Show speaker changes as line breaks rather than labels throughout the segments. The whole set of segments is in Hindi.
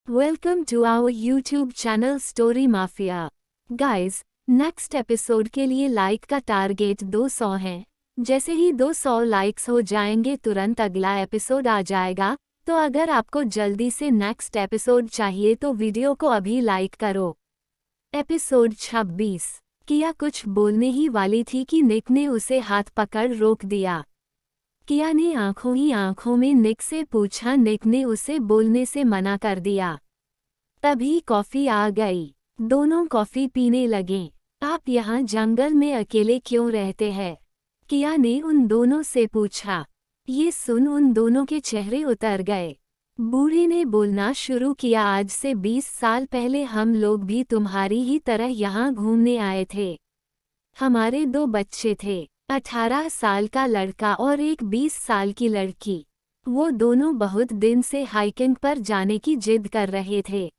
Welcome to our YouTube channel Story Mafia. Guys, next episode के लिए लाइक का टारगेट 200 है। जैसे ही 200 लाइक्स हो जाएंगे तुरंत अगला एपिसोड आ जाएगा। तो अगर आपको जल्दी से नेक्स्ट एपिसोड चाहिए तो वीडियो को अभी लाइक करो। एपिसोड 26। किया कुछ बोलने ही वाली थी कि निक ने उसे हाथ पकड़ रोक दिया। किया ने आंखों ही आंखों में निक से पूछा। निक ने उसे बोलने से मना कर दिया। तभी कॉफी आ गई। दोनों कॉफी पीने लगे। आप यहाँ जंगल में अकेले क्यों रहते हैं? किया ने उन दोनों से पूछा। ये सुन उन दोनों के चेहरे उतर गए। बूढ़े ने बोलना शुरू किया। आज से 20 साल पहले हम लोग भी तुम्हारी ही तरह यहाँ घूमने आए थे। हमारे 2 बच्चे थे, 18 साल का लड़का और एक 20 साल की लड़की। वो दोनों बहुत दिन से हाइकिंग पर जाने की जिद कर रहे थे।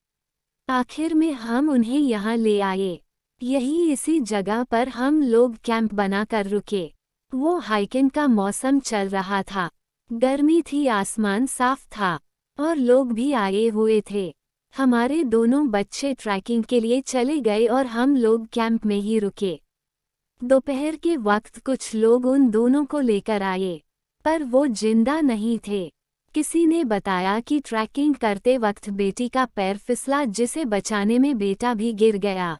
आखिर में हम उन्हें यहाँ ले आए। यही इसी जगह पर हम लोग कैंप बनाकर रुके। वो हाइकिंग का मौसम चल रहा था। गर्मी थी, आसमान साफ था और लोग भी आए हुए थे। हमारे दोनों बच्चे ट्रैकिंग के लिए चले गए और हम लोग कैंप में ही रुके। दोपहर के वक्त कुछ लोग उन दोनों को लेकर आए, पर वो जिंदा नहीं थे। किसी ने बताया कि ट्रैकिंग करते वक्त बेटी का पैर फिसला, जिसे बचाने में बेटा भी गिर गया।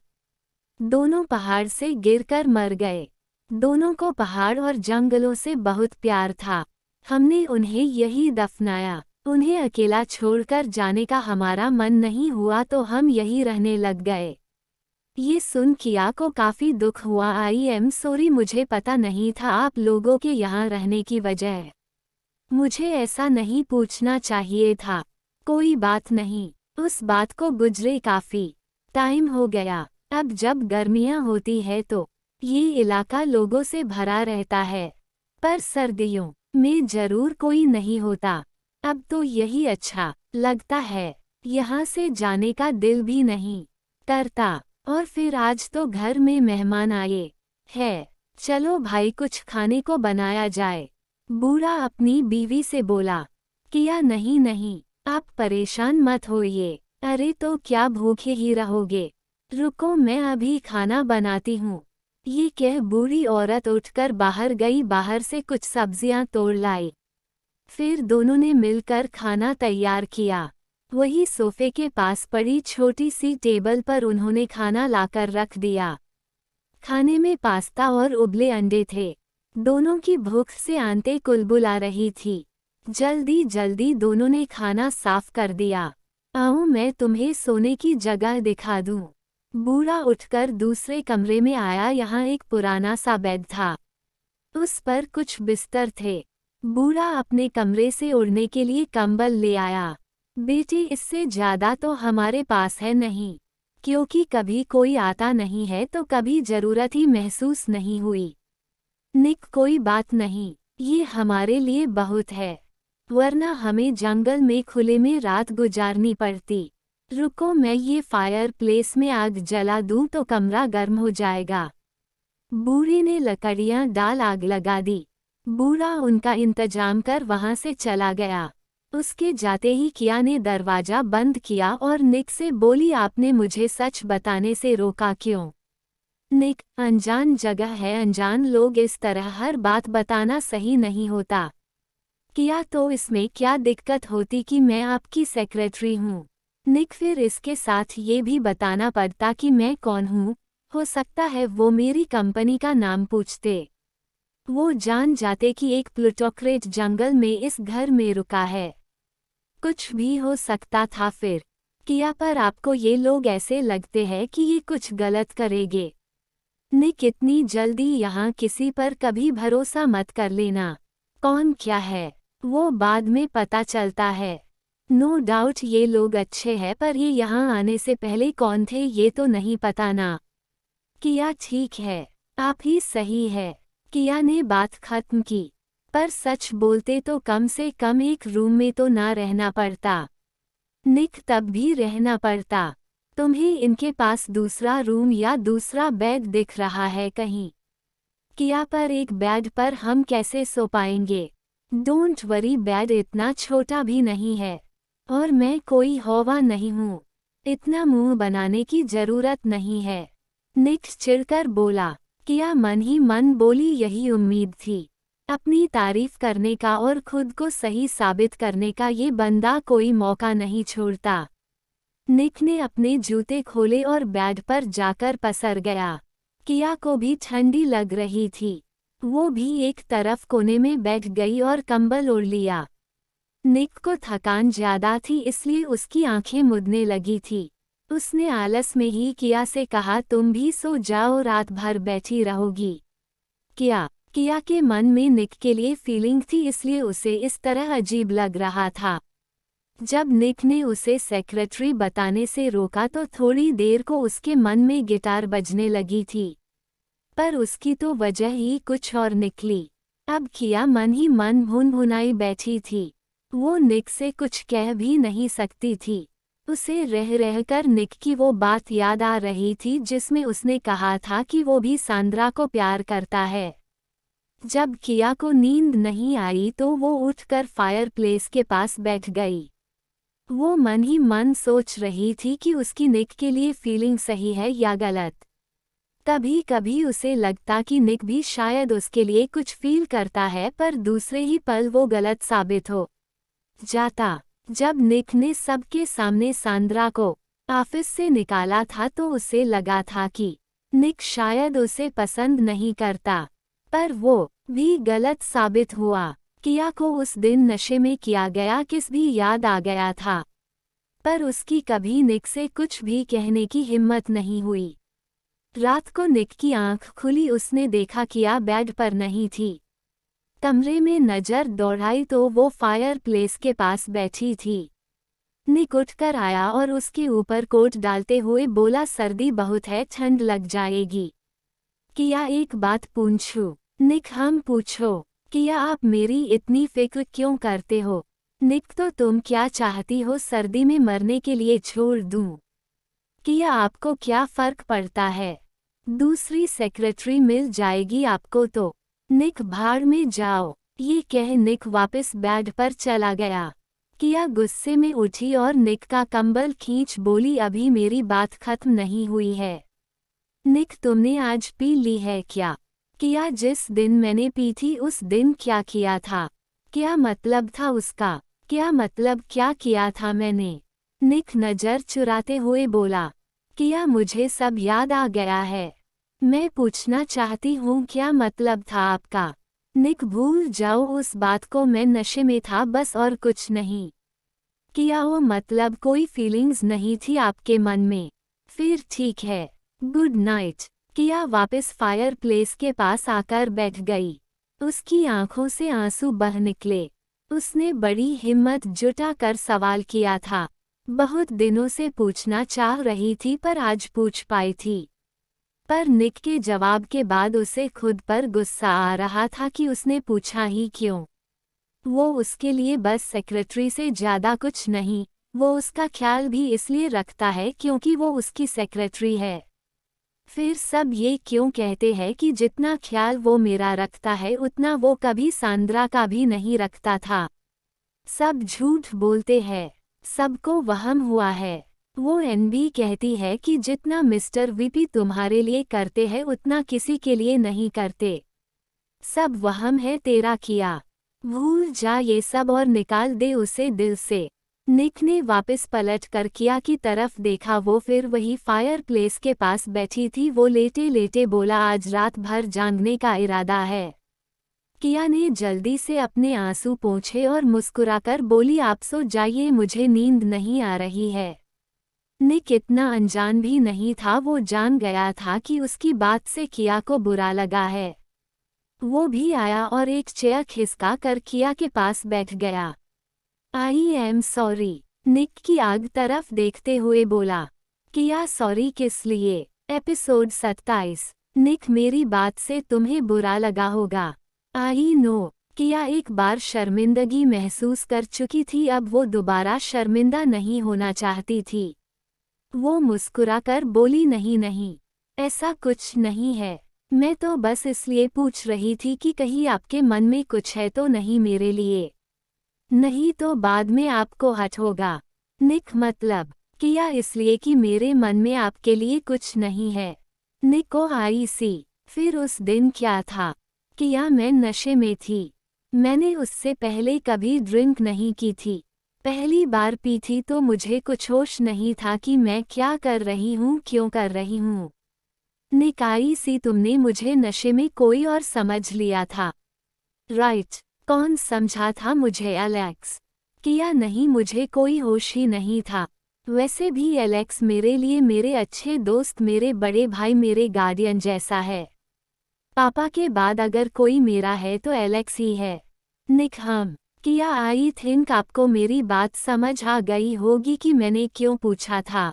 दोनों पहाड़ से गिरकर मर गए। दोनों को पहाड़ और जंगलों से बहुत प्यार था। हमने उन्हें यही दफनाया। उन्हें अकेला छोड़कर जाने का हमारा मन नहीं हुआ तो हम यही रहने लग गए। ये सुन किया को काफी दुख हुआ। आई एम सॉरी, मुझे पता नहीं था आप लोगों के यहाँ रहने की वजह। मुझे ऐसा नहीं पूछना चाहिए था। कोई बात नहीं, उस बात को गुजरे काफी टाइम हो गया। अब जब गर्मियाँ होती है तो ये इलाका लोगों से भरा रहता है, पर सर्दियों में जरूर कोई नहीं होता। अब तो यही अच्छा लगता है, यहाँ से जाने का दिल भी नहीं करता। और फिर आज तो घर में मेहमान आए हैं, चलो भाई कुछ खाने को बनाया जाए। बूढ़ा अपनी बीवी से बोला। किया नहीं नहीं, आप परेशान मत होइए। अरे तो क्या भूखे ही रहोगे? रुको मैं अभी खाना बनाती हूँ। ये कह बूढ़ी औरत उठकर बाहर गई। बाहर से कुछ सब्जियां तोड़ लाई। फिर दोनों ने मिलकर खाना तैयार किया। वही सोफे के पास पड़ी छोटी सी टेबल पर उन्होंने खाना लाकर रख दिया। खाने में पास्ता और उबले अंडे थे। दोनों की भूख से आंतें कुलबुल आ रही थी। जल्दी जल्दी दोनों ने खाना साफ कर दिया। आओ मैं तुम्हें सोने की जगह दिखा दूं। बूढ़ा उठकर दूसरे कमरे में आया। यहाँ एक पुराना सा बेड था, उस पर कुछ बिस्तर थे। बूढ़ा अपने कमरे से उड़ने के लिए कंबल ले आया। बेटी इससे ज्यादा तो हमारे पास है नहीं, क्योंकि कभी कोई आता नहीं है तो कभी जरूरत ही महसूस नहीं हुई। निक कोई बात नहीं, ये हमारे लिए बहुत है, वरना हमें जंगल में खुले में रात गुजारनी पड़ती। रुको मैं ये फायर प्लेस में आग जला दूं तो कमरा गर्म हो जाएगा। बूढ़े ने लकड़ियां डाल आग लगा दी। बूढ़ा उनका इंतजाम कर वहां से चला गया। उसके जाते ही किया ने दरवाजा बंद किया और निक से बोली, आपने मुझे सच बताने से रोका क्यों? निक, अनजान जगह है, अनजान लोग, इस तरह हर बात बताना सही नहीं होता। किया तो इसमें क्या दिक्कत होती कि मैं आपकी सेक्रेटरी हूँ? निक, फिर इसके साथ ये भी बताना पड़ता कि मैं कौन हूँ। हो सकता है वो मेरी कंपनी का नाम पूछते। वो जान जाते कि एक प्लूटोक्रेट जंगल में इस घर में रुका है। कुछ भी हो सकता था फिर। किया, पर आपको ये लोग ऐसे लगते हैं कि ये कुछ गलत करेंगे। निक, इतनी जल्दी यहाँ किसी पर कभी भरोसा मत कर लेना। कौन क्या है वो बाद में पता चलता है। नो डाउट ये लोग अच्छे हैं, पर ये यहाँ आने से पहले कौन थे ये तो नहीं पता ना। किया, ठीक है, आप ही सही है। किया ने बात खत्म की। पर सच बोलते तो कम से कम एक रूम में तो ना रहना पड़ता। निक, तब भी रहना पड़ता। तुम्हें इनके पास दूसरा रूम या दूसरा बेड दिख रहा है कहीं? किया, पर एक बेड पर हम कैसे सो पाएंगे? डोंट वरी, बेड इतना छोटा भी नहीं है। और मैं कोई हौवा नहीं हूँ। इतना मुंह बनाने की जरूरत नहीं है। निक चिढ़कर बोला। किया मन ही मन बोली, यही उम्मीद थी। अपनी तारीफ करने का और खुद को सही साबित करने का ये बंदा कोई मौका नहीं छोड़ता। निक ने अपने जूते खोले और बेड पर जाकर पसर गया। किया को भी ठंडी लग रही थी। वो भी एक तरफ कोने में बैठ गई और कंबल ओढ़ लिया। निक को थकान ज्यादा थी, इसलिए उसकी आंखें मुदने लगी थी। उसने आलस में ही किया से कहा, तुम भी सो जाओ, रात भर बैठी रहोगी। किया के मन में निक के लिए फीलिंग थी, इसलिए उसे इस तरह अजीब लग रहा था। जब निक ने उसे सेक्रेटरी बताने से रोका तो थोड़ी देर को उसके मन में गिटार बजने लगी थी, पर उसकी तो वजह ही कुछ और निकली। अब किया मन ही मन भुनभुनाई बैठी थी। वो निक से कुछ कह भी नहीं सकती थी। उसे रह रहकर निक की वो बात याद आ रही थी जिसमें उसने कहा था कि वो भी सांद्रा को प्यार करता है। जब किया को नींद नहीं आई तो वो उठकर फायरप्लेस के पास बैठ गई। वो मन ही मन सोच रही थी कि उसकी निक के लिए फीलिंग सही है या गलत। कभी कभी उसे लगता कि निक भी शायद उसके लिए कुछ फील करता है, पर दूसरे ही पल वो गलत साबित हो जाता। जब निक ने सबके सामने सांद्रा को ऑफिस से निकाला था तो उसे लगा था कि निक शायद उसे पसंद नहीं करता, पर वो भी गलत साबित हुआ। किया को उस दिन नशे में किया गया किस भी याद आ गया था, पर उसकी कभी निक से कुछ भी कहने की हिम्मत नहीं हुई। रात को निक की आंख खुली, उसने देखा किया बेड पर नहीं थी। कमरे में नजर दौड़ाई तो वो फायरप्लेस के पास बैठी थी। निक उठकर आया और उसके ऊपर कोट डालते हुए बोला, सर्दी बहुत है, ठंड लग जाएगी। किया एक बात पूछूं? निक, हम पूछो। किया, आप मेरी इतनी फिक्र क्यों करते हो? निक, तो तुम क्या चाहती हो, सर्दी में मरने के लिए छोड़ दूं? किया, आपको क्या फर्क पड़ता है? दूसरी सेक्रेटरी मिल जाएगी आपको तो। निक, भाड़ में जाओ। ये कह निक वापस बेड पर चला गया। किया गुस्से में उठी और निक का कंबल खींच बोली, अभी मेरी बात खत्म नहीं हुई है। निक, तुमने आज पी ली है क्या? किया, जिस दिन मैंने पी थी उस दिन क्या किया था? क्या मतलब था उसका? क्या मतलब क्या किया था मैंने? निक नजर चुराते हुए बोला। किया, मुझे सब याद आ गया है। मैं पूछना चाहती हूँ, क्या मतलब था आपका? निक, भूल जाओ उस बात को, मैं नशे में था बस, और कुछ नहीं। किया, वो मतलब कोई फीलिंग्स नहीं थी आपके मन में? फिर ठीक है, गुड नाइट। किया वापस फायरप्लेस के पास आकर बैठ गई। उसकी आंखों से आंसू बह निकले। उसने बड़ी हिम्मत जुटाकर सवाल किया था। बहुत दिनों से पूछना चाह रही थी पर आज पूछ पाई थी। पर निक के जवाब के बाद उसे खुद पर गुस्सा आ रहा था कि उसने पूछा ही क्यों। वो उसके लिए बस सेक्रेटरी से ज़्यादा कुछ नहीं, वो उसका ख्याल भी इसलिए रखता है क्योंकि वो उसकी सेक्रेटरी है। फिर सब ये क्यों कहते हैं कि जितना ख्याल वो मेरा रखता है उतना वो कभी सांद्रा का भी नहीं रखता था? सब झूठ बोलते हैं, सबको वहम हुआ है। वो एनबी कहती है कि जितना मिस्टर वीपी तुम्हारे लिए करते हैं उतना किसी के लिए नहीं करते। सब वहम है तेरा किया। भूल जा ये सब और निकाल दे उसे दिल से। निक ने वापस पलटकर किया की तरफ देखा। वो फिर वही फायरप्लेस के पास बैठी थी। वो लेटे लेटे बोला, आज रात भर जागने का इरादा है। किया ने जल्दी से अपने आंसू पोंछे और मुस्कुराकर बोली, आप सो जाइए, मुझे नींद नहीं आ रही है। निक इतना अनजान भी नहीं था, वो जान गया था कि उसकी बात से किया को बुरा लगा है। वो भी आया और एक चेयर खिसका कर किया के पास बैठ गया। आई एम सॉरी, निक की आग तरफ देखते हुए बोला। किया, सॉरी किस लिए? एपिसोड 27। निक, मेरी बात से तुम्हें बुरा लगा होगा। I know. किया एक बार शर्मिंदगी महसूस कर चुकी थी, अब वो दोबारा शर्मिंदा नहीं होना चाहती थी। वो मुस्कुराकर बोली, नहीं नहीं, ऐसा कुछ नहीं है। मैं तो बस इसलिए पूछ रही थी कि कहीं आपके मन में कुछ है तो नहीं मेरे लिए। नहीं तो बाद में आपको हट होगा। निक मतलब किया इसलिए कि मेरे मन में आपके लिए कुछ नहीं है। निको आई सी। फिर उस दिन क्या था? किया मैं नशे में थी। मैंने उससे पहले कभी ड्रिंक नहीं की थी। पहली बार पी थी तो मुझे कुछ होश नहीं था कि मैं क्या कर रही हूँ, क्यों कर रही हूँ। निक आई सी तुमने मुझे नशे में कोई और समझ लिया था। राइट। कौन समझा था मुझे? एलेक्स। किया नहीं, मुझे कोई होश ही नहीं था। वैसे भी एलेक्स मेरे लिए मेरे अच्छे दोस्त, मेरे बड़े भाई, मेरे गार्डियन जैसा है। पापा के बाद अगर कोई मेरा है तो एलेक्स ही है। निक हम। किया आई थिंक आपको मेरी बात समझ आ गई होगी कि मैंने क्यों पूछा था।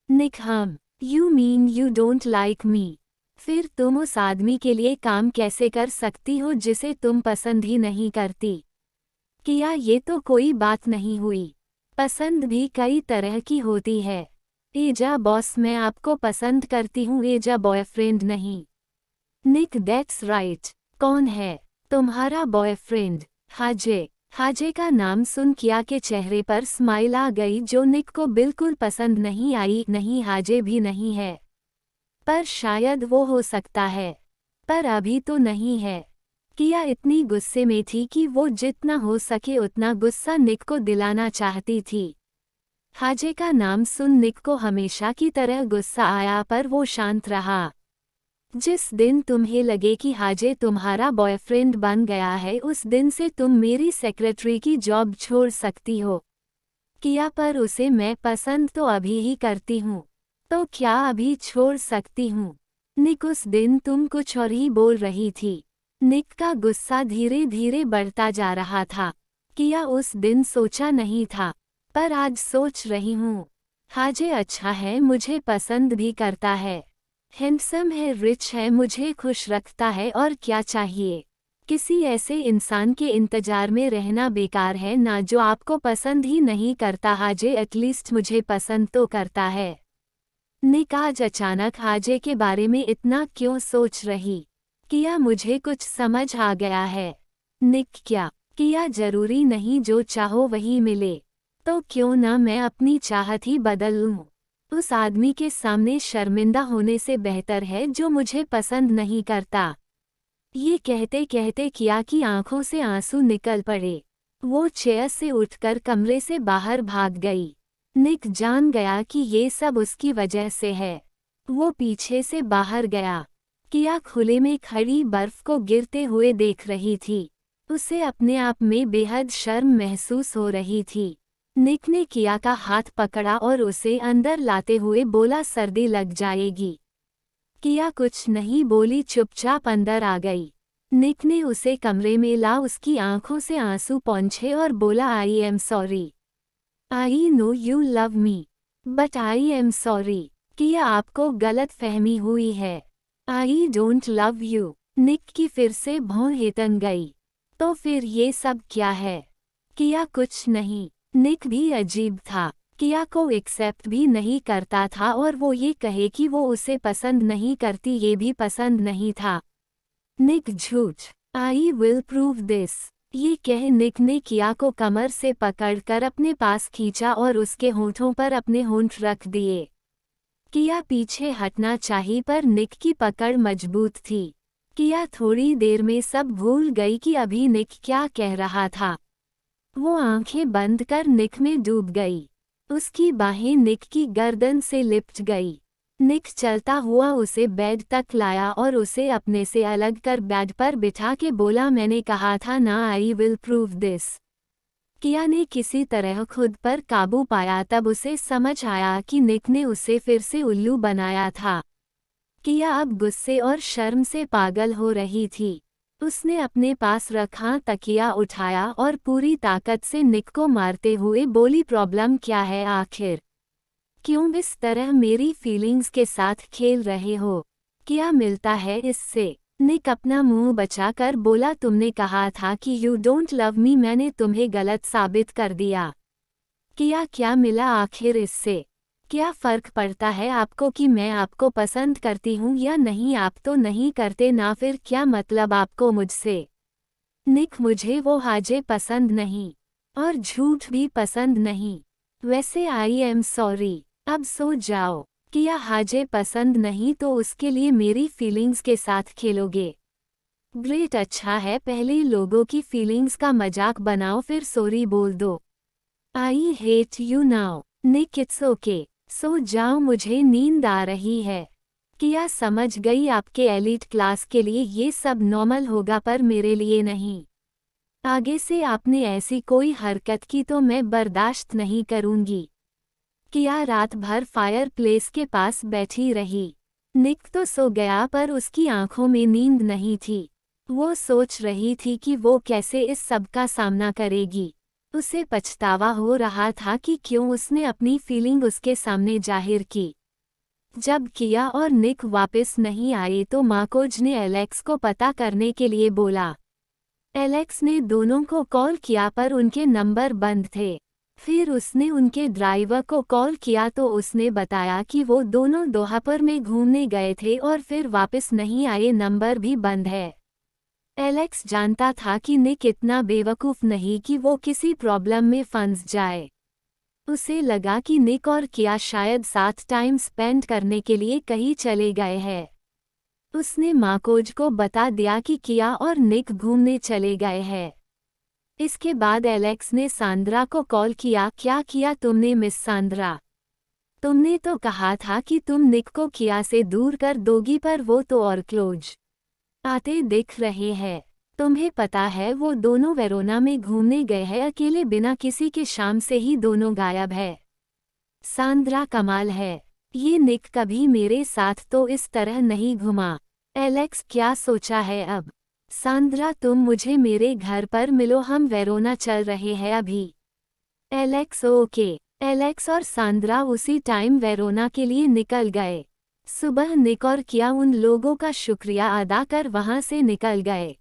निक हम। You mean you don't like me? फिर तुम उस आदमी के लिए काम कैसे कर सकती हो जिसे तुम पसंद ही नहीं करती? किया ये तो कोई बात नहीं हुई। पसंद भी कई तरह की होती है। एजा बॉस, मैं आपको पसंद करती हूँ, एजा बॉयफ्रेंड नहीं। निक दैट्स राइट। कौन है तुम्हारा बॉयफ्रेंड? हाजे। हाजे का नाम सुन किया के चेहरे पर स्माइल आ गई जो निक को बिल्कुल पसंद नहीं आई। नहीं, हाजे भी नहीं है, पर शायद वो हो सकता है, पर अभी तो नहीं है। किया इतनी गुस्से में थी कि वो जितना हो सके उतना गुस्सा निक को दिलाना चाहती थी। हाजे का नाम सुन निक को हमेशा की तरह गुस्सा आया, पर वो शांत रहा। जिस दिन तुम्हें लगे कि हाजे तुम्हारा बॉयफ्रेंड बन गया है, उस दिन से तुम मेरी सेक्रेटरी की जॉब छोड़ सकती हो। किया पर उसे मैं पसंद तो अभी ही करती हूँ। तो क्या अभी छोड़ सकती हूँ? निक उस दिन तुम कुछ और ही बोल रही थी। निक का गुस्सा धीरे धीरे बढ़ता जा रहा था। किया उस दिन सोचा नहीं था, पर आज सोच रही हूँ। हाजे अच्छा है, मुझे पसंद भी करता है, हैंडसम है, रिच है, मुझे खुश रखता है, और क्या चाहिए? किसी ऐसे इंसान के इंतजार में रहना बेकार है ना, जो आपको पसंद ही नहीं करता। हाजे एटलीस्ट मुझे पसंद तो करता है। निक आज अचानक हाजे के बारे में इतना क्यों सोच रही? किया मुझे कुछ समझ आ गया है। निक क्या? किया जरूरी नहीं जो चाहो वही मिले। तो क्यों ना मैं अपनी चाहत ही बदल लूं? उस आदमी के सामने शर्मिंदा होने से बेहतर है जो मुझे पसंद नहीं करता। ये कहते कहते किया की आंखों से आंसू निकल पड़े। वो चेयर से उठकर कमरे से बाहर भाग गई। निक जान गया कि ये सब उसकी वजह से है। वो पीछे से बाहर गया। किया खुले में खड़ी बर्फ को गिरते हुए देख रही थी। उसे अपने आप में बेहद शर्म महसूस हो रही थी। निक ने किया का हाथ पकड़ा और उसे अंदर लाते हुए बोला, सर्दी लग जाएगी। किया कुछ नहीं बोली, चुपचाप अंदर आ गई। निक ने उसे कमरे में ला उसकी आंखों से आंसू पोंछे और बोला, I am sorry. I know you love me, but I am sorry. किया आपको गलत फहमी हुई है। I don't love you. Nick की फिर से भौं हितन गई। तो फिर ये सब क्या है? किया कुछ नहीं। निक भी अजीब था। किया को एक्सेप्ट भी नहीं करता था, और वो ये कहे कि वो उसे पसंद नहीं करती ये भी पसंद नहीं था। निक झूठ। I will prove this. ये कह निक ने किया को कमर से पकड़कर अपने पास खींचा और उसके होंठों पर अपने होंठ रख दिए। किया पीछे हटना चाही, पर निक की पकड़ मजबूत थी। किया थोड़ी देर में सब भूल गई कि अभी निक क्या कह रहा था। वो आंखें बंद कर निक में डूब गई। उसकी बाहें निक की गर्दन से लिपट गई। निक चलता हुआ उसे बेड तक लाया और उसे अपने से अलग कर बेड पर बिठा के बोला, मैंने कहा था ना, आई विल प्रूव दिस। किया ने किसी तरह खुद पर काबू पाया। तब उसे समझ आया कि निक ने उसे फिर से उल्लू बनाया था। किया अब गुस्से और शर्म से पागल हो रही थी। उसने अपने पास रखा तकिया उठाया और पूरी ताकत से निक को मारते हुए बोली, प्रॉब्लम क्या है आखिर? क्यों इस तरह मेरी फीलिंग्स के साथ खेल रहे हो? क्या मिलता है इससे? निक अपना मुंह बचाकर बोला, तुमने कहा था कि यू डोंट लव मी, मैंने तुम्हें गलत साबित कर दिया। किया क्या मिला आखिर इससे? क्या फर्क पड़ता है आपको कि मैं आपको पसंद करती हूँ या नहीं? आप तो नहीं करते ना, फिर क्या मतलब आपको मुझसे? निक मुझे वो हाजे पसंद नहीं, और झूठ भी पसंद नहीं। वैसे आई एम सॉरी, अब सो जाओ। किया हाजे पसंद नहीं तो उसके लिए मेरी फीलिंग्स के साथ खेलोगे? ग्रेट, अच्छा है, पहले लोगों की फीलिंग्स का मजाक बनाओ फिर सॉरी बोल दो। I hate you now. Nick it's okay, सो जाओ, मुझे नींद आ रही है। किया समझ गई, आपके एलीट क्लास के लिए ये सब नॉर्मल होगा पर मेरे लिए नहीं। आगे से आपने ऐसी कोई हरकत की तो मैं बर्दाश्त नहीं करूंगी। किया रात भर फायर प्लेस के पास बैठी रही। निक तो सो गया पर उसकी आंखों में नींद नहीं थी। वो सोच रही थी कि वो कैसे इस सब का सामना करेगी। उसे पछतावा हो रहा था कि क्यों उसने अपनी फीलिंग उसके सामने जाहिर की। जब किया और निक वापस नहीं आए तो मार्कोज ने एलेक्स को पता करने के लिए बोला। एलेक्स ने दोनों को कॉल किया पर उनके नंबर बंद थे। फिर उसने उनके ड्राइवर को कॉल किया तो उसने बताया कि वो दोनों दोपहर में घूमने गए थे और फिर वापस नहीं आए, नंबर भी बंद है। एलेक्स जानता था कि निक इतना बेवकूफ़ नहीं कि वो किसी प्रॉब्लम में फंस जाए। उसे लगा कि निक और किया शायद साथ टाइम स्पेंड करने के लिए कहीं चले गए हैं। उसने मार्कोज को बता दिया कि किया और निक घूमने चले गए हैं। इसके बाद एलेक्स ने सांद्रा को कॉल किया। क्या किया तुमने मिस सांद्रा? तुमने तो कहा था कि तुम निक को किया से दूर कर दोगी पर वो तो और क्लोज आते दिख रहे हैं। तुम्हें पता है वो दोनों वेरोना में घूमने गए हैं अकेले बिना किसी के, शाम से ही दोनों गायब है। सांद्रा कमाल है, ये निक कभी मेरे साथ तो इस तरह नहीं घुमा। एलेक्स क्या सोचा है अब? सांद्रा तुम मुझे मेरे घर पर मिलो, हम वेरोना चल रहे हैं अभी। Alex okay. एलेक्स और सांद्रा उसी टाइम वेरोना के लिए निकल गए। सुबह निक और किया उन लोगों का शुक्रिया अदा कर वहां से निकल गए।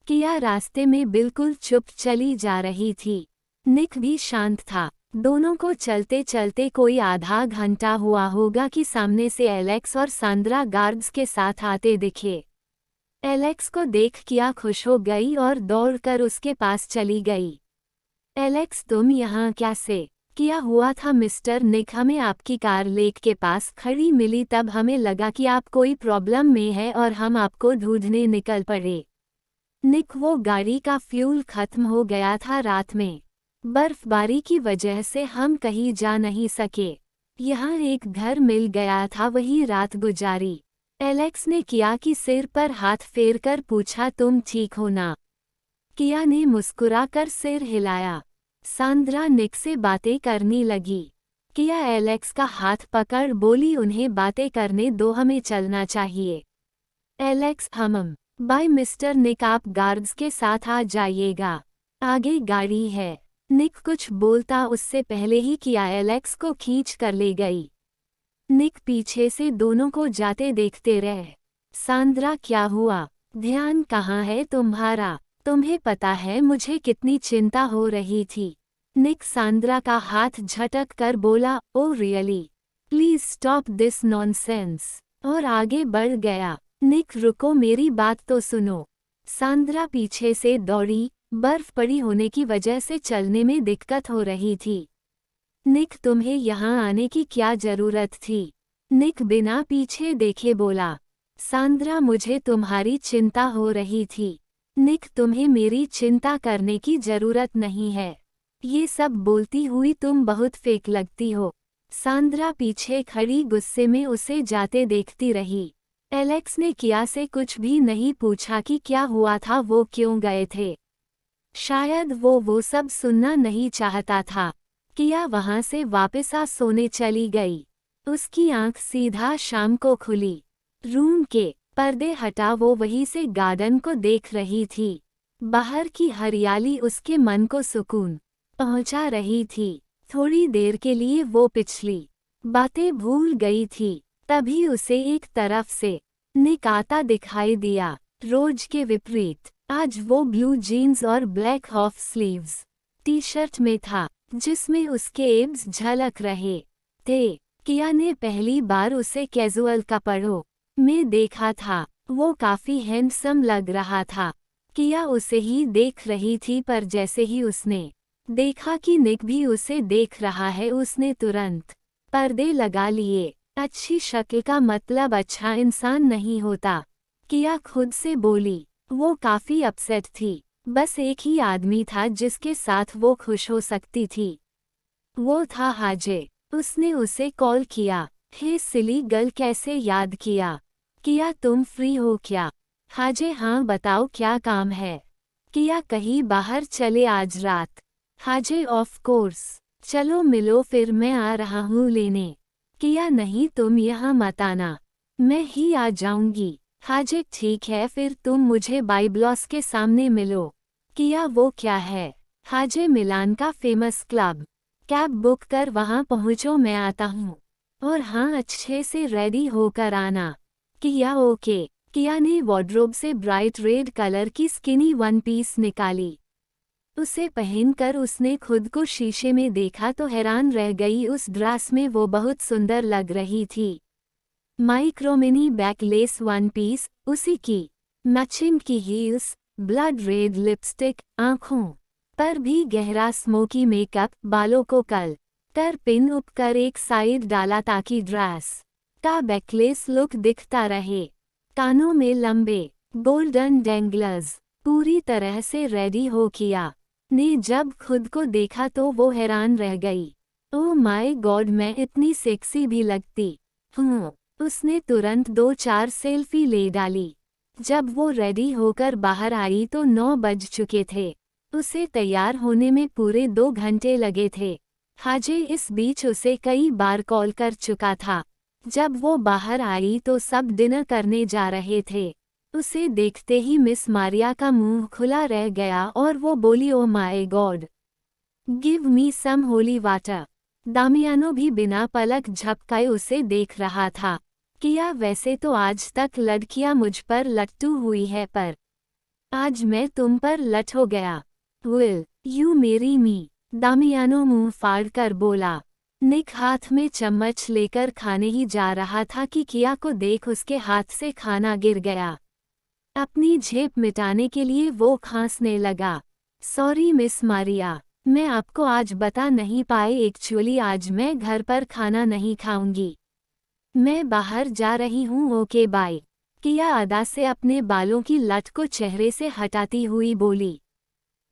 किया रास्ते में बिल्कुल चुप चली जा रही थी। निक भी शांत था। दोनों को चलते चलते कोई आधा घंटा हुआ होगा कि सामने से एलेक्स और सांद्रा गार्ड्स के साथ आते दिखे। एलेक्स को देख किया खुश हो गई और दौड़कर उसके पास चली गई। एलेक्स तुम यहाँ कैसे? क्या हुआ था मिस्टर निक, हमें आपकी कार लेक के पास खड़ी मिली, तब हमें लगा कि आप कोई प्रॉब्लम में है और हम आपको ढूंढने निकल पड़े। निक वो गाड़ी का फ्यूल खत्म हो गया था रात में। बर्फबारी की वजह से हम कहीं जा नहीं सके। यहाँ एक घर मिल गया था, वही रात गुजारी। एलेक्स ने किया कि सिर पर हाथ फेरकर पूछा तुम ठीक हो ना? किया ने मुस्कुराकर सिर हिलाया। सांद्रा निक से बातें करने लगी। किया एलेक्स का हाथ पकड़ बोली उन्हें बातें करने दो, हमें चलना चाहिए। एलेक्स बाय मिस्टर निक, आप गार्ड्स के साथ आ जाइएगा, आगे गाड़ी है। निक कुछ बोलता उससे पहले ही किया एलेक्स को खींच कर ले गई। निक पीछे से दोनों को जाते देखते रहे। सांद्रा क्या हुआ? ध्यान कहाँ है तुम्हारा? तुम्हें पता है मुझे कितनी चिंता हो रही थी। निक सांद्रा का हाथ झटक कर बोला oh really, please stop this nonsense, और आगे बढ़ गया। निक रुको, मेरी बात तो सुनो। सांद्रा पीछे से दौड़ी। बर्फ पड़ी होने की वजह से चलने में दिक्कत हो रही थी। निक तुम्हें यहाँ आने की क्या जरूरत थी? निक बिना पीछे देखे बोला। सांद्रा मुझे तुम्हारी चिंता हो रही थी। निक तुम्हें मेरी चिंता करने की जरूरत नहीं है। ये सब बोलती हुई तुम बहुत फेक लगती हो। सांद्रा पीछे खड़ी गुस्से में उसे जाते देखती रही। एलेक्स ने किया से कुछ भी नहीं पूछा कि क्या हुआ था, वो क्यों गए थे। शायद वो सब सुनना नहीं चाहता था। किया वहां से वापस आ सोने चली गई। उसकी आंख सीधा शाम को खुली। रूम के पर्दे हटा वो वहीं से गार्डन को देख रही थी। बाहर की हरियाली उसके मन को सुकून पहुंचा रही थी। थोड़ी देर के लिए वो पिछली बातें भूल गई थी। तभी उसे एक तरफ से निक आता दिखाई दिया। रोज के विपरीत आज वो ब्लू जीन्स और black half sleeves T shirt में था, जिसमें उसके एब्स झलक रहे थे। किया ने पहली बार उसे कैजुअल कपड़ों में देखा था। वो काफी हैंडसम लग रहा था। किया उसे ही देख रही थी पर जैसे ही उसने देखा कि निक भी उसे देख रहा है, उसने तुरंत पर्दे लगा लिए। अच्छी शक्ल का मतलब अच्छा इंसान नहीं होता, किया खुद से बोली। वो काफी अपसेट थी। बस एक ही आदमी था जिसके साथ वो खुश हो सकती थी, वो था हाजे। उसने उसे कॉल किया। हे सिली गर्ल, कैसे याद किया? किया तुम फ्री हो क्या? हाजे हाँ बताओ क्या काम है? किया कहीं बाहर चले आज रात? हाजे ऑफ कोर्स, चलो मिलो फिर, मैं आ रहा हूँ लेने। किया नहीं तुम यहाँ मत आना, मैं ही आ जाऊंगी। हाजे ठीक है फिर तुम मुझे बाइब्लॉस के सामने मिलो। किया वो क्या है? हाजे मिलान का फेमस क्लब, कैब बुक कर वहां पहुंचो, मैं आता हूँ। और हाँ अच्छे से रेडी होकर आना। किया ओके। किया ने वार्डरोब से ब्राइट रेड कलर की स्किनी वन पीस निकाली। उसे पहनकर उसने खुद को शीशे में देखा तो हैरान रह गई, उस ड्रेस में वो बहुत सुंदर लग रही थी। माइक्रोमिनी बैकलेस वन पीस, उसी की मैचिंग की हील्स, ब्लड रेड लिपस्टिक, आंखों पर भी गहरा स्मोकी मेकअप, बालों को कल कर पिन उप कर एक साइड डाला ताकि ड्रेस का बैकलेस लुक दिखता रहे। कानों में लंबे गोल्डन डेंगलर्स, पूरी तरह से रेडी हो किया ने जब खुद को देखा तो वो हैरान रह गई। ओह माय गॉड, मैं इतनी सेक्सी भी लगती हूँ। उसने तुरंत 2-4 सेल्फी ले डाली। जब वो रेडी होकर बाहर आई तो 9 बज चुके थे। उसे तैयार होने में पूरे 2 घंटे लगे थे। हाजे इस बीच उसे कई बार कॉल कर चुका था। जब वो बाहर आई तो सब डिनर करने जा रहे थे। उसे देखते ही मिस मारिया का मुंह खुला रह गया और वो बोली oh my God, give me some holy water. Damiano भी बिना पलक झपकाए उसे देख रहा था। किया वैसे तो आज तक लड़कियां मुझ पर लट्टू हुई है, पर आज मैं तुम पर लट हो गया। विल यू मेरी मी? दामियानो मुंह फाड़ कर बोला। निक हाथ में चम्मच लेकर खाने ही जा रहा था कि किया को देख उसके हाथ से खाना गिर गया। अपनी झेप मिटाने के लिए वो खांसने लगा। सॉरी मिस मारिया, मैं आपको आज बता नहीं पाए, एक्चुअली आज मैं घर पर खाना नहीं खाऊंगी, मैं बाहर जा रही हूँ, ओके बाय। किया अदा से अपने बालों की लट को चेहरे से हटाती हुई बोली।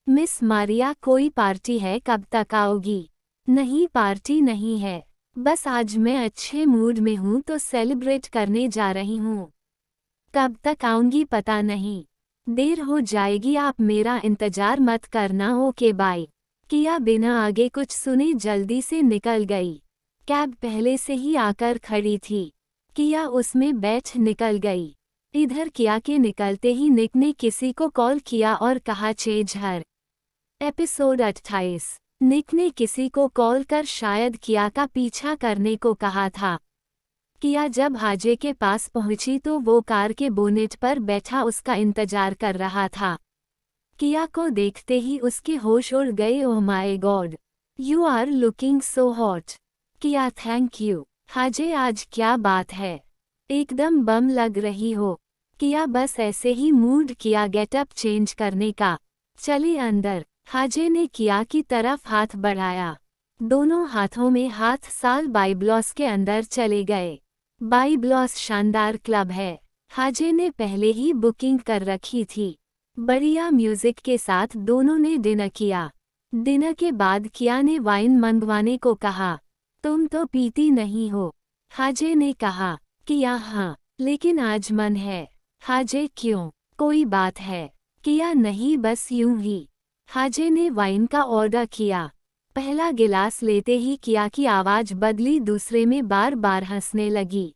मिस मारिया कोई पार्टी है, कब तक आओगी? नहीं पार्टी नहीं है, बस आज मैं अच्छे मूड में हूँ तो सेलिब्रेट करने जा रही हूँ। कब तक आऊंगी पता नहीं, देर हो जाएगी, आप मेरा इंतजार मत करना, ओके बाय। किया बिना आगे कुछ सुने जल्दी से निकल गई। कैब पहले से ही आकर खड़ी थी। किया उसमें बैठ निकल गई। इधर किया के निकलते ही निक ने किसी को कॉल किया और कहा चेजहर। एपिसोड 28। निक ने किसी को कॉल कर शायद किया का पीछा करने को कहा था। किया जब हाजे के पास पहुंची तो वो कार के बोनेट पर बैठा उसका इंतजार कर रहा था। किया को देखते ही उसके होश उड़ गए। Oh my God, you are looking so hot. किया थैंक यू। हाजे आज क्या बात है, एकदम बम लग रही हो। किया बस ऐसे ही मूड किया गेटअप चेंज करने का, चले अंदर। हाजे ने किया की तरफ हाथ बढ़ाया। दोनों हाथों में हाथ साल बाइब्लॉस के अंदर चले गए। बाइब्लॉस शानदार क्लब है, हाजे ने पहले ही बुकिंग कर रखी थी। बढ़िया म्यूजिक के साथ दोनों ने डिनर किया। डिनर के बाद किया ने वाइन मंगवाने को कहा। तुम तो पीती नहीं हो, हाजे ने कहा। किया हाँ, लेकिन आज मन है। हाजे क्यों, कोई बात है? किया नहीं बस यूं ही। हाजे ने वाइन का ऑर्डर किया। पहला गिलास लेते ही किया की आवाज बदली, दूसरे में बार बार हंसने लगी,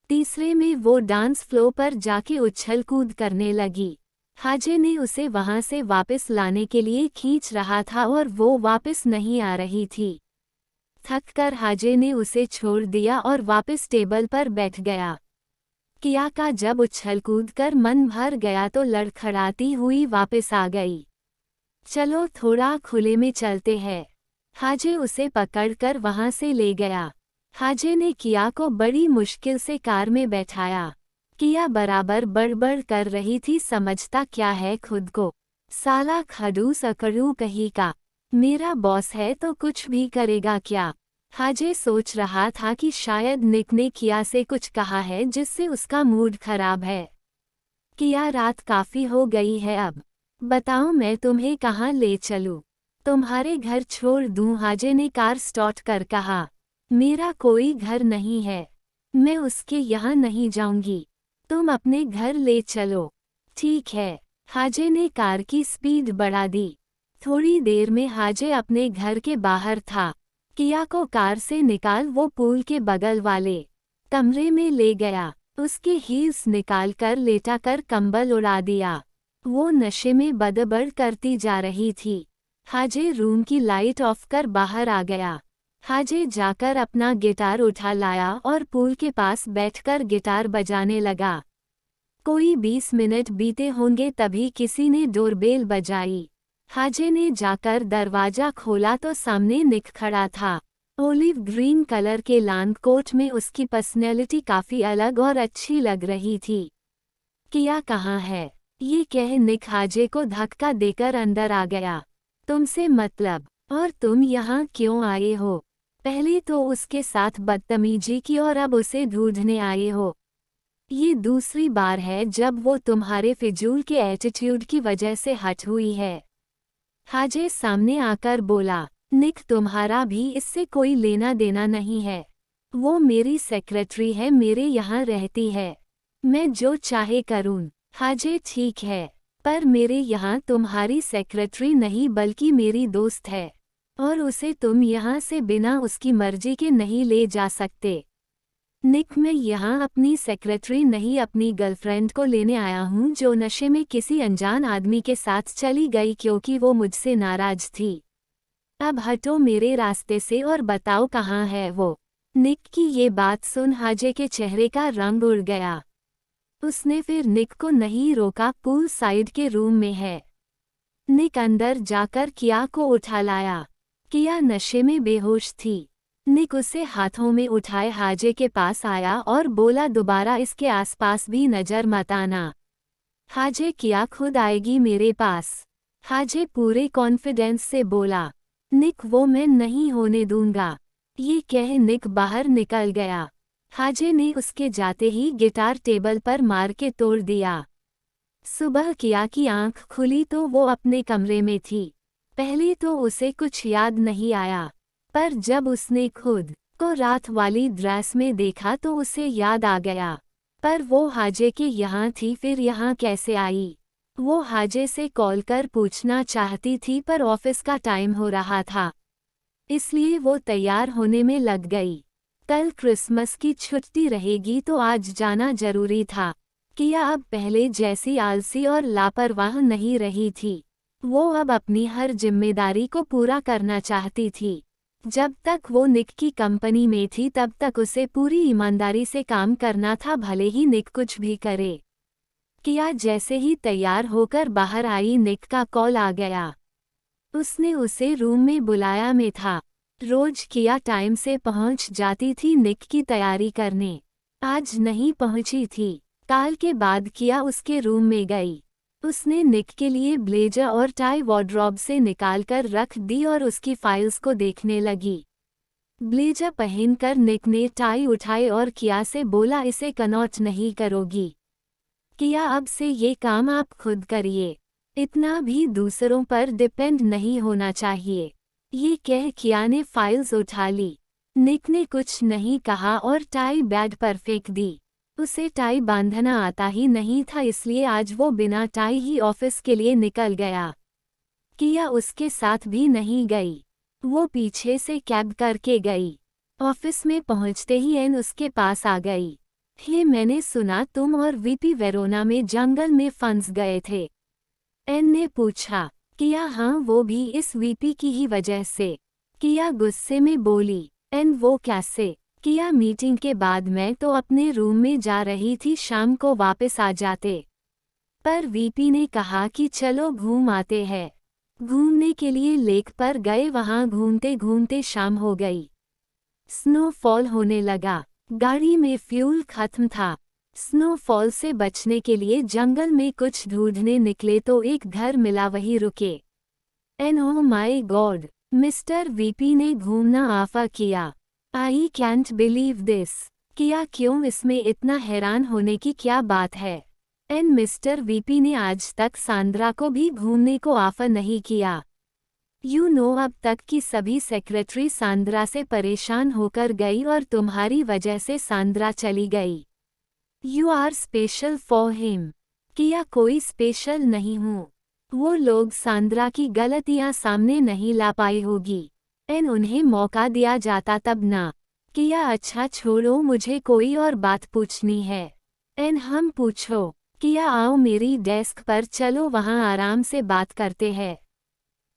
तीसरे में वो डांस फ्लोर पर जाके उछल कूद करने लगी। हाजे ने उसे वहां से वापस लाने के लिए खींच रहा था और वो वापस नहीं आ रही थी। थककर हाजे ने उसे छोड़ दिया और वापस टेबल पर बैठ गया। किया का जब उछल कूद कर मन भर गया तो लड़खड़ाती हुई वापस आ गई। चलो थोड़ा खुले में चलते हैं। हाजे उसे पकड़कर वहां से ले गया। हाजे ने किया को बड़ी मुश्किल से कार में बैठाया। किया बराबर बड़बड़ कर रही थी, समझता क्या है खुद को, साला खड़ूस अकड़ू कहीं का। मेरा बॉस है तो कुछ भी करेगा क्या? हाजे सोच रहा था कि शायद निक ने किया से कुछ कहा है जिससे उसका मूड खराब है। किया, रात काफी हो गई है अब। बताओ मैं तुम्हें कहाँ ले चलूं? तुम्हारे घर छोड़ दूं? हाजे ने कार स्टार्ट कर कहा। मेरा कोई घर नहीं है। मैं उसके यहाँ नहीं जाऊंगी। तुम अपने घर ले चलो। ठीक है। हाजे ने कार की स्पीड बढ़ा दी। थोड़ी देर में हाजे अपने घर के बाहर था। किया को कार से निकाल वो पूल के बगल वाले कमरे में ले गया। उसके हील्स निकालकर लेटाकर कंबल उड़ा दिया। वो नशे में बड़बड़ करती जा रही थी। हाजे रूम की लाइट ऑफ कर बाहर आ गया। हाजे जाकर अपना गिटार उठा लाया और पूल के पास बैठकर गिटार बजाने लगा। कोई 20 मिनट बीते होंगे तभी किसी ने डोरबेल बजाई। हाजे ने जाकर दरवाजा खोला तो सामने निक खड़ा था। ओलिव ग्रीन कलर के लॉन्ग कोट में उसकी पर्सनैलिटी काफी अलग और अच्छी लग रही थी। किया कहाँ है? ये कह निक हाजे को धक्का देकर अंदर आ गया। तुमसे मतलब? और तुम यहाँ क्यों आए हो? पहले तो उसके साथ बदतमीजी की और अब उसे ढूंढने आए हो। ये दूसरी बार है जब वो तुम्हारे फिजूल के एटीट्यूड की वजह से हट हुई है। हाजे सामने आकर बोला। निक, तुम्हारा भी इससे कोई लेना देना नहीं है। वो मेरी सेक्रेटरी है, मेरे यहाँ रहती है। मैं जो चाहे करूँ। हाजे, ठीक है, पर मेरे यहाँ तुम्हारी सेक्रेटरी नहीं बल्कि मेरी दोस्त है, और उसे तुम यहाँ से बिना उसकी मर्जी के नहीं ले जा सकते। निक, मैं यहाँ अपनी सेक्रेटरी नहीं अपनी गर्लफ्रेंड को लेने आया हूँ जो नशे में किसी अनजान आदमी के साथ चली गई क्योंकि वो मुझसे नाराज थी। अब हटो मेरे रास्ते से और बताओ कहाँ है वो? निक की ये बात सुन हाजे के चेहरे का रंग उड़ गया। उसने फिर निक को नहीं रोका। पूल साइड के रूम में है। निक अंदर जाकर किया को उठा लाया। किया नशे में बेहोश थी। निक उसे हाथों में उठाए हाजे के पास आया और बोला, दोबारा इसके आसपास भी नजर मत आना। हाजे, किया खुद आएगी मेरे पास। हाजे पूरे कॉन्फिडेंस से बोला। निक, वो मैं नहीं होने दूंगा। ये कह निक बाहर निकल गया। हाजे ने उसके जाते ही गिटार टेबल पर मार के तोड़ दिया। सुबह किया की आंख खुली तो वो अपने कमरे में थी। पहले तो उसे कुछ याद नहीं आया, पर जब उसने खुद को रात वाली ड्रेस में देखा तो उसे याद आ गया। पर वो हाजे के यहाँ थी, फिर यहाँ कैसे आई? वो हाजे से कॉल कर पूछना चाहती थी पर ऑफिस का टाइम हो रहा था, इसलिए वो तैयार होने में लग गई। कल क्रिसमस की छुट्टी रहेगी तो आज जाना जरूरी था। किया अब पहले जैसी आलसी और लापरवाह नहीं रही थी। वो अब अपनी हर जिम्मेदारी को पूरा करना चाहती थी। जब तक वो निक की कंपनी में थी तब तक उसे पूरी ईमानदारी से काम करना था, भले ही निक कुछ भी करे। किया जैसे ही तैयार होकर बाहर आई, निक का कॉल आ गया। उसने उसे रूम में बुलाया में था। रोज किया टाइम से पहुंच जाती थी निक की तैयारी करने। आज नहीं पहुंची थी। काल के बाद किया उसके रूम में गई। उसने निक के लिए ब्लेजर और टाई वार्डरोब से निकालकर रख दी और उसकी फाइल्स को देखने लगी। ब्लेजर पहनकर निक ने टाई उठाई और किया से बोला, इसे कनौट नहीं करोगी। किया, अब से ये काम आप खुद करिए, इतना भी दूसरों पर डिपेंड नहीं होना चाहिए। ये कह किया ने फाइल्स उठा ली। निक ने कुछ नहीं कहा और टाई बेड पर फेंक दी। उसे टाई बांधना आता ही नहीं था, इसलिए आज वो बिना टाई ही ऑफिस के लिए निकल गया। किया उसके साथ भी नहीं गई। वो पीछे से कैब करके गई। ऑफिस में पहुंचते ही एन उसके पास आ गई। हे, मैंने सुना तुम और वीपी वेरोना में जंगल में फंस गए थे। एन ने पूछा। किया, हाँ, वो भी इस वीपी की ही वजह से। किया गुस्से में बोली। एन, वो कैसे? किया, मीटिंग के बाद मैं तो अपने रूम में जा रही थी, शाम को वापस आ जाते, पर वीपी ने कहा कि चलो घूम आते हैं। घूमने के लिए लेक पर गए, वहां घूमते घूमते शाम हो गई। स्नोफॉल होने लगा। गाड़ी में फ्यूल खत्म था। स्नोफॉल से बचने के लिए जंगल में कुछ ढूंढने निकले तो एक घर मिला, वहीं रुके। And oh my God, mister VP ने घूमना आफा किया। I can't believe this. किया क्यों, इसमें इतना हैरान होने की क्या बात है। एंड मिस्टर वीपी ने आज तक सांद्रा को भी घूमने को ऑफर नहीं किया। यू नो अब तक की सभी सेक्रेटरी सांद्रा से परेशान होकर गई और तुम्हारी वजह से सांद्रा चली गई। You are special for him. किया कोई स्पेशल नहीं हूँ। वो लोग सांद्रा की गलतियाँ सामने नहीं ला पाई होगी। एन उन्हें मौका दिया जाता तब ना। किया अच्छा छोड़ो, मुझे कोई और बात पूछनी है। एन हम पूछो। किया आओ मेरी डेस्क पर चलो, वहाँ आराम से बात करते हैं।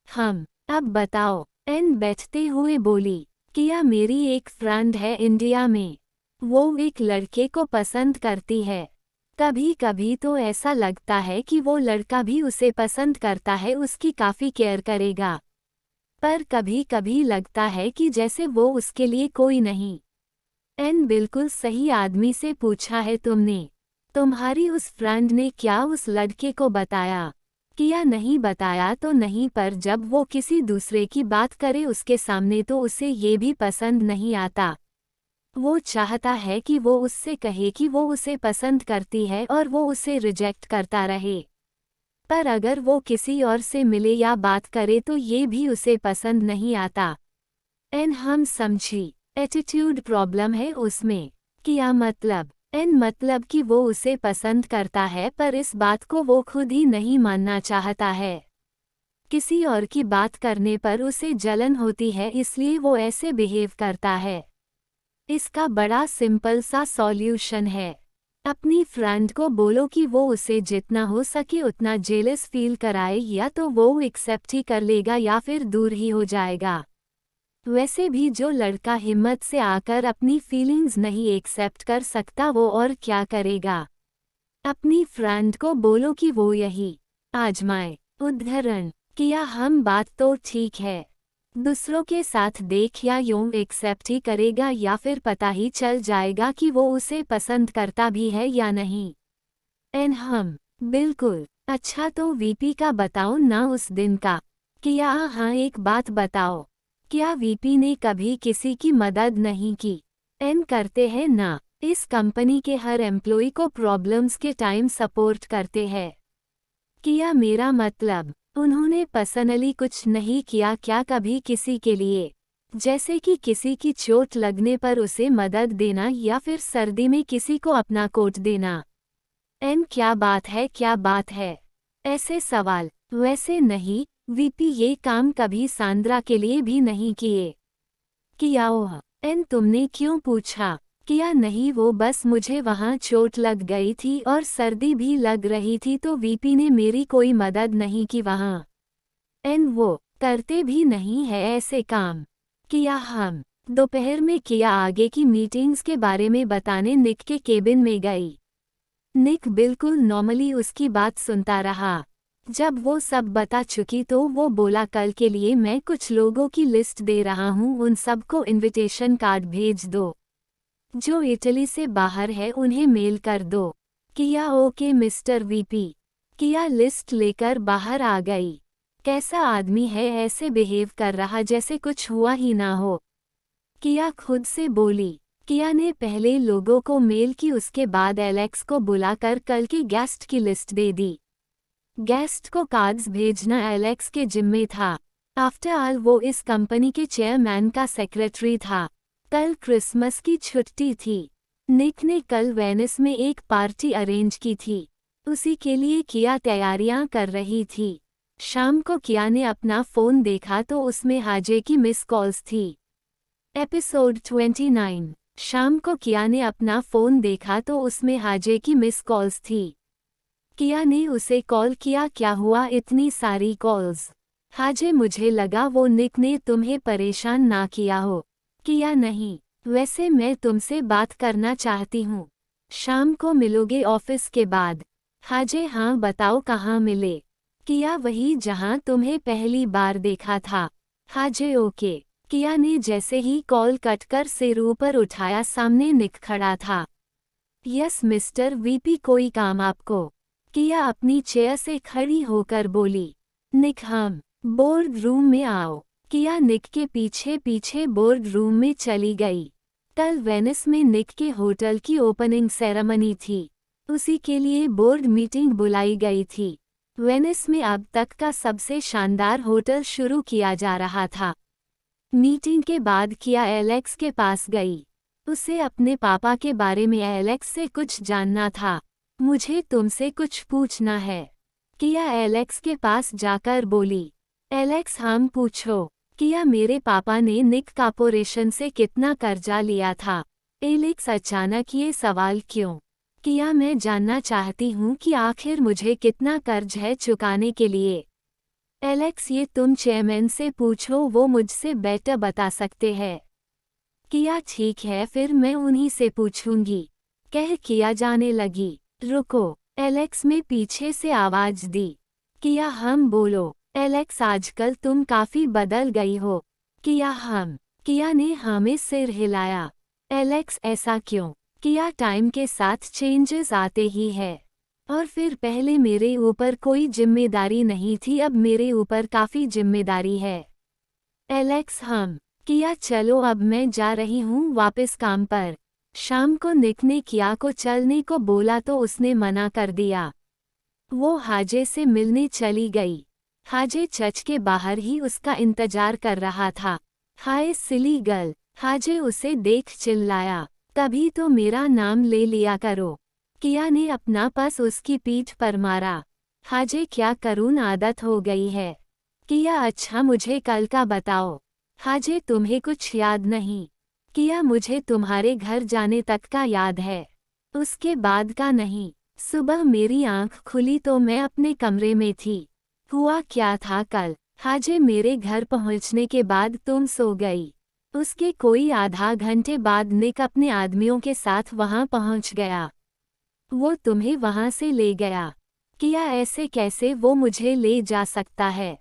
हम अब बताओ। एन बैठते हुए बोली। किया मेरी एक फ्रेंड है इंडिया में। वो एक लड़के को पसंद करती है। कभी कभी तो ऐसा लगता है कि वो लड़का भी उसे पसंद करता है, उसकी काफ़ी केयर करेगा। पर कभी कभी लगता है कि जैसे वो उसके लिए कोई नहीं। एन बिल्कुल सही आदमी से पूछा है तुमने। तुम्हारी उस फ्रेंड ने क्या उस लड़के को बताया? किया नहीं बताया तो नहीं, पर जब वो किसी दूसरे की बात करे उसके सामने तो उसे ये भी पसंद नहीं आता। वो चाहता है कि वो उससे कहे कि वो उसे पसंद करती है और वो उसे रिजेक्ट करता रहे। पर अगर वो किसी और से मिले या बात करे तो ये भी उसे पसंद नहीं आता। एन हम समझी। एटीट्यूड प्रॉब्लम है उसमें। क्या मतलब? एन मतलब कि वो उसे पसंद करता है पर इस बात को वो खुद ही नहीं मानना चाहता है। किसी और की बात करने पर उसे जलन होती है, इसलिए वो ऐसे बिहेव करता है। इसका बड़ा सिंपल सा सॉल्यूशन है। अपनी फ्रेंड को बोलो कि वो उसे जितना हो सके उतना जेलस फील कराए, या तो वो एक्सेप्ट ही कर लेगा या फिर दूर ही हो जाएगा। वैसे भी जो लड़का हिम्मत से आकर अपनी फीलिंग्स नहीं एक्सेप्ट कर सकता वो और क्या करेगा। अपनी फ्रेंड को बोलो कि वो यही आजमाए। उदाहरण। किया हम बात तो ठीक है, दूसरों के साथ देख या यूं एक्सेप्ट ही करेगा या फिर पता ही चल जाएगा कि वो उसे पसंद करता भी है या नहीं। एन हम बिल्कुल। अच्छा तो वीपी का बताओ ना उस दिन का। किया हाँ एक बात बताओ, क्या वीपी ने कभी किसी की मदद नहीं की? एन करते हैं ना, इस कंपनी के हर एम्प्लॉय को प्रॉब्लम्स के टाइम सपोर्ट करते हैं। किया मेरा मतलब उन्होंने पर्सनली कुछ नहीं किया क्या कभी किसी के लिए? जैसे कि किसी की चोट लगने पर उसे मदद देना या फिर सर्दी में किसी को अपना कोट देना। एन क्या बात है, क्या बात है ऐसे सवाल? वैसे नहीं, वीपी ये काम कभी सांद्रा के लिए भी नहीं किए। किया ओह। एन तुमने क्यों पूछा? किया नहीं, वो बस मुझे वहाँ चोट लग गई थी और सर्दी भी लग रही थी तो वीपी ने मेरी कोई मदद नहीं की वहाँ। एन वो करते भी नहीं है ऐसे काम। किया हम दोपहर में किया आगे की मीटिंग्स के बारे में बताने निक के केबिन में गई। निक बिल्कुल नॉर्मली उसकी बात सुनता रहा। जब वो सब बता चुकी तो वो बोला कल के लिए मैं कुछ लोगों की लिस्ट दे रहा हूँ, उन सबको इनविटेशन कार्ड भेज दो। जो इटली से बाहर है उन्हें मेल कर दो। किया ओके मिस्टर वीपी। किया लिस्ट लेकर बाहर आ गई। कैसा आदमी है, ऐसे बिहेव कर रहा जैसे कुछ हुआ ही ना हो। किया खुद से बोली। किया ने पहले लोगों को मेल की, उसके बाद एलेक्स को बुलाकर कल की गेस्ट की लिस्ट दे दी। गेस्ट को कार्ड्स भेजना एलेक्स के जिम्मे था। आफ्टर ऑल वो इस कंपनी के चेयरमैन का सेक्रेटरी था। कल क्रिसमस की छुट्टी थी। निक ने कल वेनिस में एक पार्टी अरेंज की थी, उसी के लिए किया तैयारियां कर रही थी। शाम को किया ने अपना फ़ोन देखा तो उसमें हाजे की मिस कॉल्स थी। एपिसोड 29। शाम को किया ने अपना फ़ोन देखा तो उसमें हाजे की मिस कॉल्स थी। किया ने उसे कॉल किया, क्या हुआ इतनी सारी कॉल्स? हाजे मुझे लगा वो निक ने तुम्हें परेशान ना किया हो। किया नहीं, वैसे मैं तुमसे बात करना चाहती हूँ। शाम को मिलोगे ऑफिस के बाद? हाजे हाँ बताओ कहाँ मिले? किया वही जहाँ तुम्हें पहली बार देखा था। हाजे ओके। किया ने जैसे ही कॉल कट कर सिर ऊपर उठाया, सामने निक खड़ा था। यस मिस्टर वीपी, कोई काम आपको? किया अपनी चेयर से खड़ी होकर बोली। निक हम बोर्ड रूम में आओ। किया निक के पीछे पीछे बोर्ड रूम में चली गई। कल वेनिस में निक के होटल की ओपनिंग सेरेमनी थी। उसी के लिए बोर्ड मीटिंग बुलाई गई थी। वेनिस में अब तक का सबसे शानदार होटल शुरू किया जा रहा था। मीटिंग के बाद किया एलेक्स के पास गई। उसे अपने पापा के बारे में एलेक्स से कुछ जानना था। मुझे तुमसे कुछ पूछना है, किया एलेक्स के पास जाकर बोली। एलेक्स हम पूछो। किया मेरे पापा ने निक कॉर्पोरेशन से कितना कर्जा लिया था। एलेक्स अचानक ये सवाल क्यों? किया मैं जानना चाहती हूँ कि आखिर मुझे कितना कर्ज है चुकाने के लिए। एलेक्स ये तुम चेयरमैन से पूछो, वो मुझसे बेटर बता सकते हैं। किया ठीक है फिर मैं उन्हीं से पूछूंगी, कह किया जाने लगी। रुको, एलेक्स में पीछे से आवाज दी। किया हम बोलो। एलेक्स आजकल तुम काफी बदल गई हो। किया हम। किया ने हमें सिर हिलाया। एलेक्स ऐसा क्यों? किया टाइम के साथ चेंजेस आते ही है। और फिर पहले मेरे ऊपर कोई जिम्मेदारी नहीं थी, अब मेरे ऊपर काफी जिम्मेदारी है। एलेक्स हम। किया चलो अब मैं जा रही हूँ वापस काम पर। शाम को निक ने किया को चलने को बोला तो उसने मना कर दिया। वो हाजे से मिलने चली गई। हाजे चर्च के बाहर ही उसका इंतजार कर रहा था। हाय सिली गर्ल, हाजे उसे देख चिल्लाया। कभी तो मेरा नाम ले लिया करो। किया ने अपना पस उसकी पीठ पर मारा। हाजे क्या करूं, आदत हो गई है। किया अच्छा मुझे कल का बताओ। हाजे तुम्हें कुछ याद नहीं? किया मुझे तुम्हारे घर जाने तक का याद है, उसके बाद का नहीं। सुबह मेरी आंख खुली तो मैं अपने कमरे में थी। हुआ क्या था कल? हाजे मेरे घर पहुंचने के बाद तुम सो गई। उसके कोई आधा घंटे बाद निक अपने आदमियों के साथ वहां पहुंच गया। वो तुम्हें वहां से ले गया। किया ऐसे कैसे वो मुझे ले जा सकता है?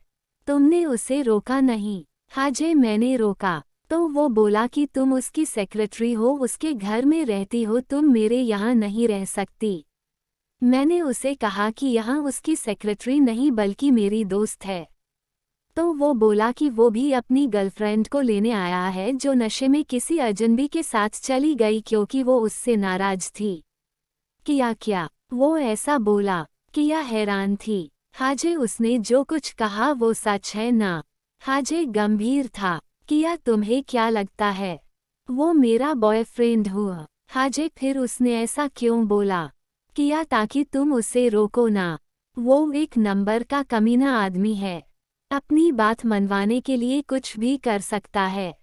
तुमने उसे रोका नहीं? हाजे मैंने रोका तो वो बोला कि तुम उसकी सेक्रेटरी हो, उसके घर में रहती हो, तुम मेरे यहाँ नहीं रह सकती। मैंने उसे कहा कि यहाँ उसकी सेक्रेटरी नहीं बल्कि मेरी दोस्त है। तो वो बोला कि वो भी अपनी गर्लफ्रेंड को लेने आया है जो नशे में किसी अजनबी के साथ चली गई क्योंकि वो उससे नाराज थी। किया क्या वो ऐसा बोला? किया हैरान थी। हाजे उसने जो कुछ कहा वो सच है ना? हाजे गंभीर था। किया तुम्हें क्या लगता है वो मेरा बॉयफ्रेंड हुआ? हाजे फिर उसने ऐसा क्यों बोला? किया ताकि तुम उसे रोको ना। वो एक नंबर का कमीना आदमी है, अपनी बात मनवाने के लिए कुछ भी कर सकता है।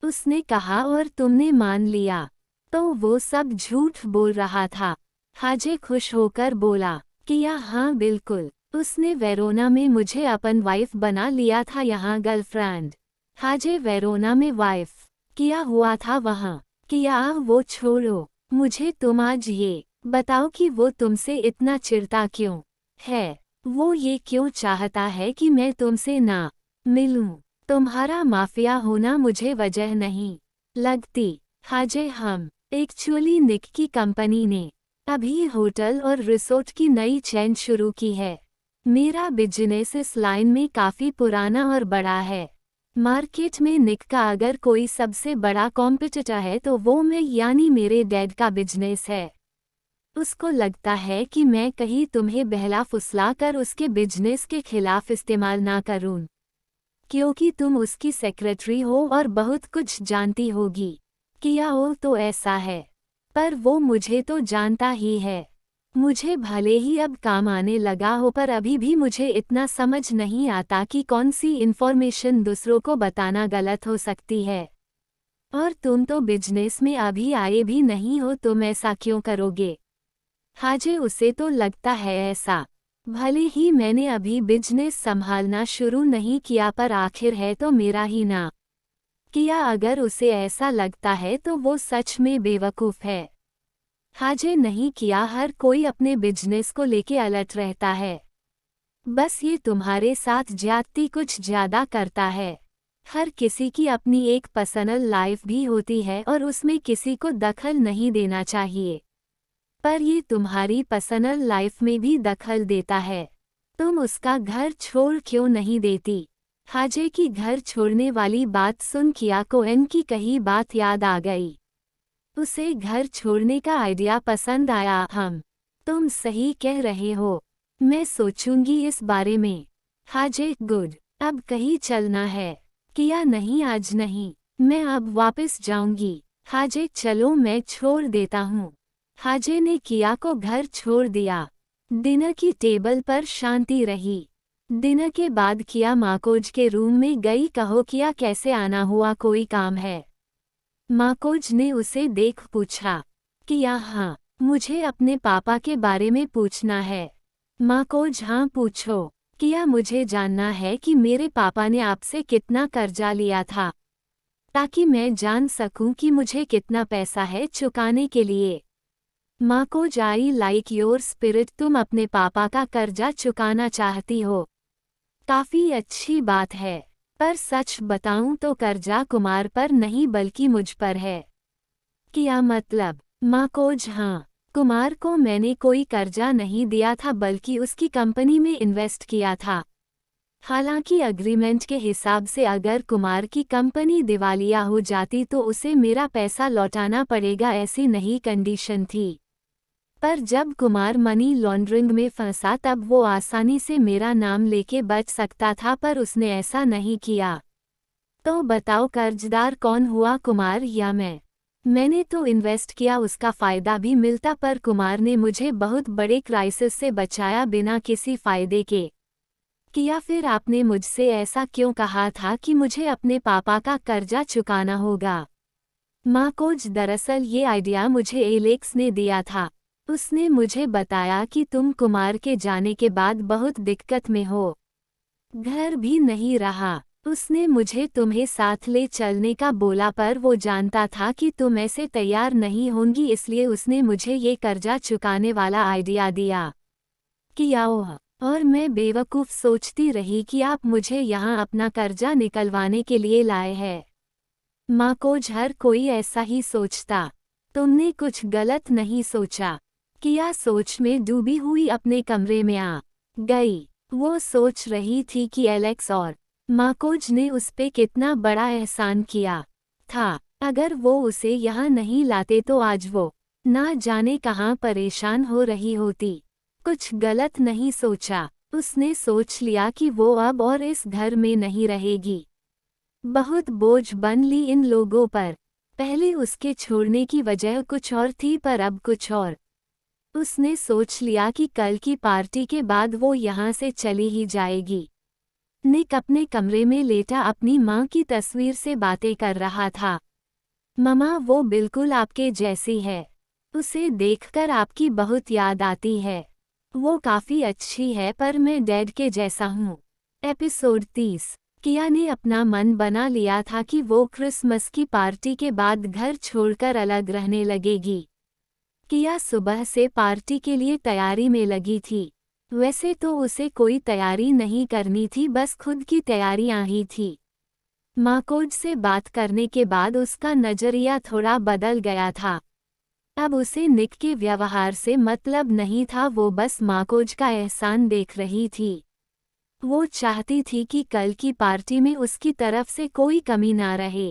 उसने कहा और तुमने मान लिया, तो वो सब झूठ बोल रहा था। हाजे खुश होकर बोला। किया हाँ बिल्कुल, उसने वेरोना में मुझे अपन वाइफ बना लिया था, यहाँ गर्लफ्रेंड। हाजे वेरोना में वाइफ? किया हुआ था वहाँ। किया वो छोड़ो, मुझे तुम आज ये बताओ कि वो तुमसे इतना चिढ़ता क्यों है? वो ये क्यों चाहता है कि मैं तुमसे ना मिलूं? तुम्हारा माफिया होना मुझे वजह नहीं लगती। हाजे हम। एक्चुअली निक की कंपनी ने अभी होटल और रिसोर्ट की नई चेन शुरू की है। मेरा बिजनेस इस लाइन में काफी पुराना और बड़ा है। मार्केट में निक का अगर कोई सबसे बड़ा कॉम्पिटिटर है तो वो मैं, यानी मेरे डैड का बिजनेस है। उसको लगता है कि मैं कहीं तुम्हें बहला फुसला कर उसके बिजनेस के खिलाफ इस्तेमाल ना करूं, क्योंकि तुम उसकी सेक्रेटरी हो और बहुत कुछ जानती होगी। किया हो तो ऐसा है, पर वो मुझे तो जानता ही है। मुझे भले ही अब काम आने लगा हो पर अभी भी मुझे इतना समझ नहीं आता कि कौन सी इन्फॉर्मेशन दूसरों को बताना गलत हो सकती है। और तुम तो बिजनेस में अभी आए भी नहीं हो, तुम ऐसा क्यों करोगे? हाजे उसे तो लगता है ऐसा। भले ही मैंने अभी बिजनेस संभालना शुरू नहीं किया पर आखिर है तो मेरा ही ना। किया अगर उसे ऐसा लगता है तो वो सच में बेवकूफ़ है। हाजे नहीं किया, हर कोई अपने बिजनेस को लेके अलर्ट रहता है। बस ये तुम्हारे साथ ज्यादती कुछ ज्यादा करता है। हर किसी की अपनी एक पर्सनल लाइफ भी होती है और उसमें किसी को दखल नहीं देना चाहिए, पर ये तुम्हारी पर्सनल लाइफ में भी दखल देता है। तुम उसका घर छोड़ क्यों नहीं देती? हाजे की घर छोड़ने वाली बात सुन किया को एन की कही बात याद आ गई। उसे घर छोड़ने का आइडिया पसंद आया। तुम सही कह रहे हो, मैं सोचूंगी इस बारे में। हाजे गुड, अब कहीं चलना है? किया नहीं, आज नहीं, मैं अब वापस जाऊंगी। हाजे चलो मैं छोड़ देता हूँ। हाजे ने किया को घर छोड़ दिया। डिनर की टेबल पर शांति रही। डिनर के बाद किया माकोज के रूम में गई। कहो किया कैसे आना हुआ, कोई काम है? माकोज ने उसे देख पूछा। किया हाँ, मुझे अपने पापा के बारे में पूछना है। माकोज हाँ पूछो। किया मुझे जानना है कि मेरे पापा ने आपसे कितना कर्जा लिया था, ताकि मैं जान सकूं कि मुझे कितना पैसा है चुकाने के लिए। माकोज आई लाइक योर स्पिरिट, तुम अपने पापा का कर्जा चुकाना चाहती हो, काफी अच्छी बात है। पर सच बताऊं तो कर्जा कुमार पर नहीं बल्कि मुझ पर है। क्या मतलब? माकोज हाँ, कुमार को मैंने कोई कर्जा नहीं दिया था बल्कि उसकी कंपनी में इन्वेस्ट किया था। हालांकि अग्रीमेंट के हिसाब से अगर कुमार की कंपनी दिवालिया हो जाती तो उसे मेरा पैसा लौटाना पड़ेगा, ऐसी नहीं कंडीशन थी। पर जब कुमार मनी लॉन्ड्रिंग में फंसा तब वो आसानी से मेरा नाम लेके बच सकता था, पर उसने ऐसा नहीं किया। तो बताओ कर्जदार कौन हुआ, कुमार या मैं? मैंने तो इन्वेस्ट किया, उसका फायदा भी मिलता, पर कुमार ने मुझे बहुत बड़े क्राइसिस से बचाया बिना किसी फायदे के। किया फिर आपने मुझसे ऐसा क्यों कहा था कि मुझे अपने पापा का कर्जा चुकाना होगा? माकोज दरअसल ये आइडिया मुझे एलेक्स ने दिया था। उसने मुझे बताया कि तुम कुमार के जाने के बाद बहुत दिक्कत में हो, घर भी नहीं रहा। उसने मुझे तुम्हें साथ ले चलने का बोला, पर वो जानता था कि तुम ऐसे तैयार नहीं होंगी, इसलिए उसने मुझे ये कर्जा चुकाने वाला आइडिया दिया। किया ओह, और मैं बेवकूफ़ सोचती रही कि आप मुझे यहाँ अपना कर्जा निकलवाने के लिए लाए हैं। माकोज हर कोई ऐसा ही सोचता, तुमने कुछ गलत नहीं सोचा। किया सोच में डूबी हुई अपने कमरे में आ गई। वो सोच रही थी कि एलेक्स और माकोज ने उस पे कितना बड़ा एहसान किया था। अगर वो उसे यहाँ नहीं लाते तो आज वो ना जाने कहाँ परेशान हो रही होती। कुछ गलत नहीं सोचा, उसने सोच लिया कि वो अब और इस घर में नहीं रहेगी। बहुत बोझ बन ली इन लोगों पर। पहले उसके छोड़ने की वजह कुछ और थी, पर अब कुछ और। उसने सोच लिया कि कल की पार्टी के बाद वो यहाँ से चली ही जाएगी। निक अपने कमरे में लेटा अपनी माँ की तस्वीर से बातें कर रहा था। ममा वो बिल्कुल आपके जैसी है, उसे देखकर आपकी बहुत याद आती है। वो काफ़ी अच्छी है, पर मैं डैड के जैसा हूँ। एपिसोड 30। किया ने अपना मन बना लिया था कि वो क्रिसमस की पार्टी के बाद घर छोड़कर अलग रहने लगेगी। किया सुबह से पार्टी के लिए तैयारी में लगी थी। वैसे तो उसे कोई तैयारी नहीं करनी थी, बस खुद की तैयारियां ही थी। माकोज से बात करने के बाद उसका नजरिया थोड़ा बदल गया था। अब उसे निक के व्यवहार से मतलब नहीं था, वो बस माकोज का एहसान देख रही थी। वो चाहती थी कि कल की पार्टी में उसकी तरफ से कोई कमी ना रहे।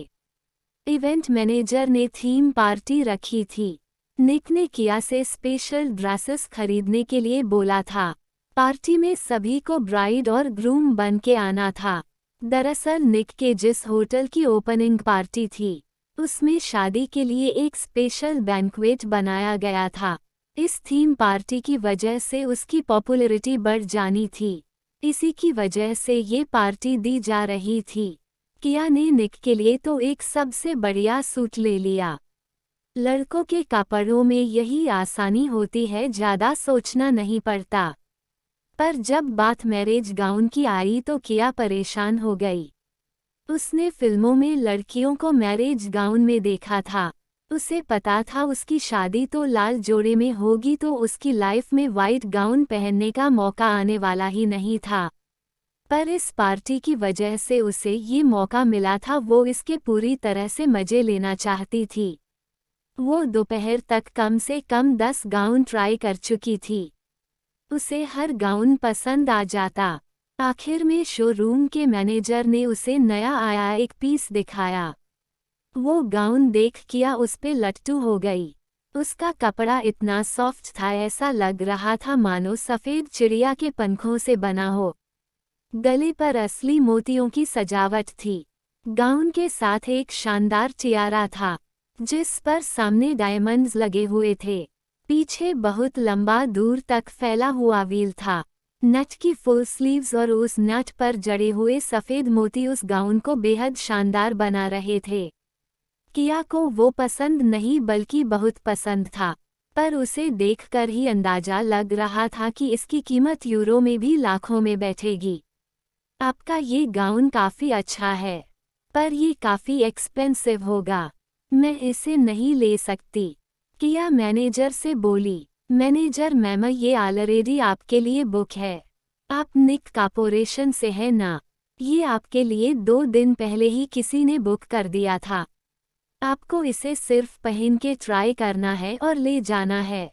इवेंट मैनेजर ने थीम पार्टी रखी थी। निक ने किया से स्पेशल ड्रेसेस खरीदने के लिए बोला था। पार्टी में सभी को ब्राइड और ग्रूम बन के आना था। दरअसल निक के जिस होटल की ओपनिंग पार्टी थी, उसमें शादी के लिए एक स्पेशल बैंक्वेट बनाया गया था। इस थीम पार्टी की वजह से उसकी पॉपुलैरिटी बढ़ जानी थी। इसी की वजह से ये पार्टी दी जा रही थी। किया ने निक के लिए तो एक सबसे बढ़िया सूट ले लिया। लड़कों के कपड़ों में यही आसानी होती है, ज़्यादा सोचना नहीं पड़ता। पर जब बात मैरिज गाउन की आई तो किया परेशान हो गई। उसने फिल्मों में लड़कियों को मैरिज गाउन में देखा था। उसे पता था उसकी शादी तो लाल जोड़े में होगी, तो उसकी लाइफ में वाइट गाउन पहनने का मौका आने वाला ही नहीं था। पर इस पार्टी की वजह से उसे ये मौका मिला था। वो इसके पूरी तरह से मज़े लेना चाहती थी। वो दोपहर तक कम से कम 10 गाउन ट्राई कर चुकी थी। उसे हर गाउन पसंद आ जाता। आखिर में शोरूम के मैनेजर ने उसे नया आया एक पीस दिखाया। वो गाउन देख किया उस पे लट्टू हो गई। उसका कपड़ा इतना सॉफ्ट था, ऐसा लग रहा था मानो सफ़ेद चिड़िया के पंखों से बना हो। गले पर असली मोतियों की सजावट थी। गाउन के साथ एक शानदार टियारा था, जिस पर सामने डायमंड्स लगे हुए थे। पीछे बहुत लंबा दूर तक फैला हुआ व्हील था। नट की फुल स्लीव्स और उस नट पर जड़े हुए सफ़ेद मोती उस गाउन को बेहद शानदार बना रहे थे। किया को वो पसंद नहीं बल्कि बहुत पसंद था, पर उसे देखकर ही अंदाजा लग रहा था कि इसकी कीमत यूरो में भी लाखों में बैठेगी। आपका ये गाउन काफ़ी अच्छा है, पर ये काफ़ी एक्सपेंसिव होगा। मैं इसे नहीं ले सकती, किया मैनेजर से बोली। मैनेजर मैम, ये ऑलरेडी आपके लिए बुक है। आप निक कॉर्पोरेशन से है ना? ये आपके लिए 2 दिन पहले ही किसी ने बुक कर दिया था। आपको इसे सिर्फ पहन के ट्राई करना है और ले जाना है।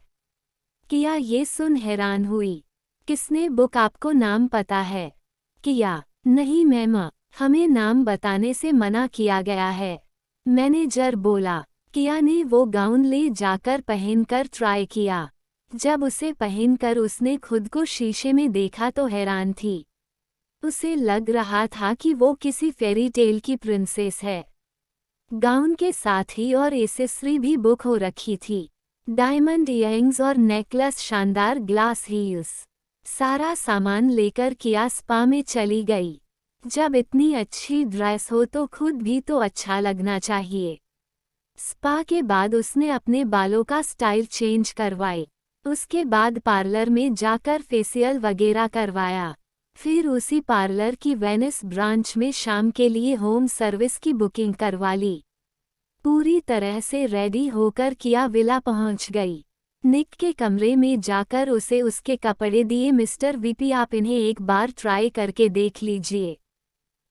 किया ये सुन हैरान हुई। किसने बुक? आपको नाम पता है? किया, नहीं मैम, हमें नाम बताने से मना किया गया है। मैनेजर बोला। किया ने वो गाउन ले जाकर पहनकर ट्राई किया। जब उसे पहनकर उसने खुद को शीशे में देखा तो हैरान थी। उसे लग रहा था कि वो किसी फेरी टेल की प्रिंसेस है। गाउन के साथ ही और एसेसरी भी बुक हो रखी थी। डायमंड इयरिंग्स और नेकलेस, शानदार ग्लास हील्स। सारा सामान लेकर किया स्पा में चली गई। जब इतनी अच्छी ड्रेस हो तो खुद भी तो अच्छा लगना चाहिए। स्पा के बाद उसने अपने बालों का स्टाइल चेंज करवाए। उसके बाद पार्लर में जाकर फेशियल वगैरह करवाया। फिर उसी पार्लर की वेनिस ब्रांच में शाम के लिए होम सर्विस की बुकिंग करवा ली। पूरी तरह से रेडी होकर किया विला पहुंच गई। निक के कमरे में जाकर उसे उसके कपड़े दिए। मिस्टर वीपी, आप इन्हें एक बार ट्राई करके देख लीजिए।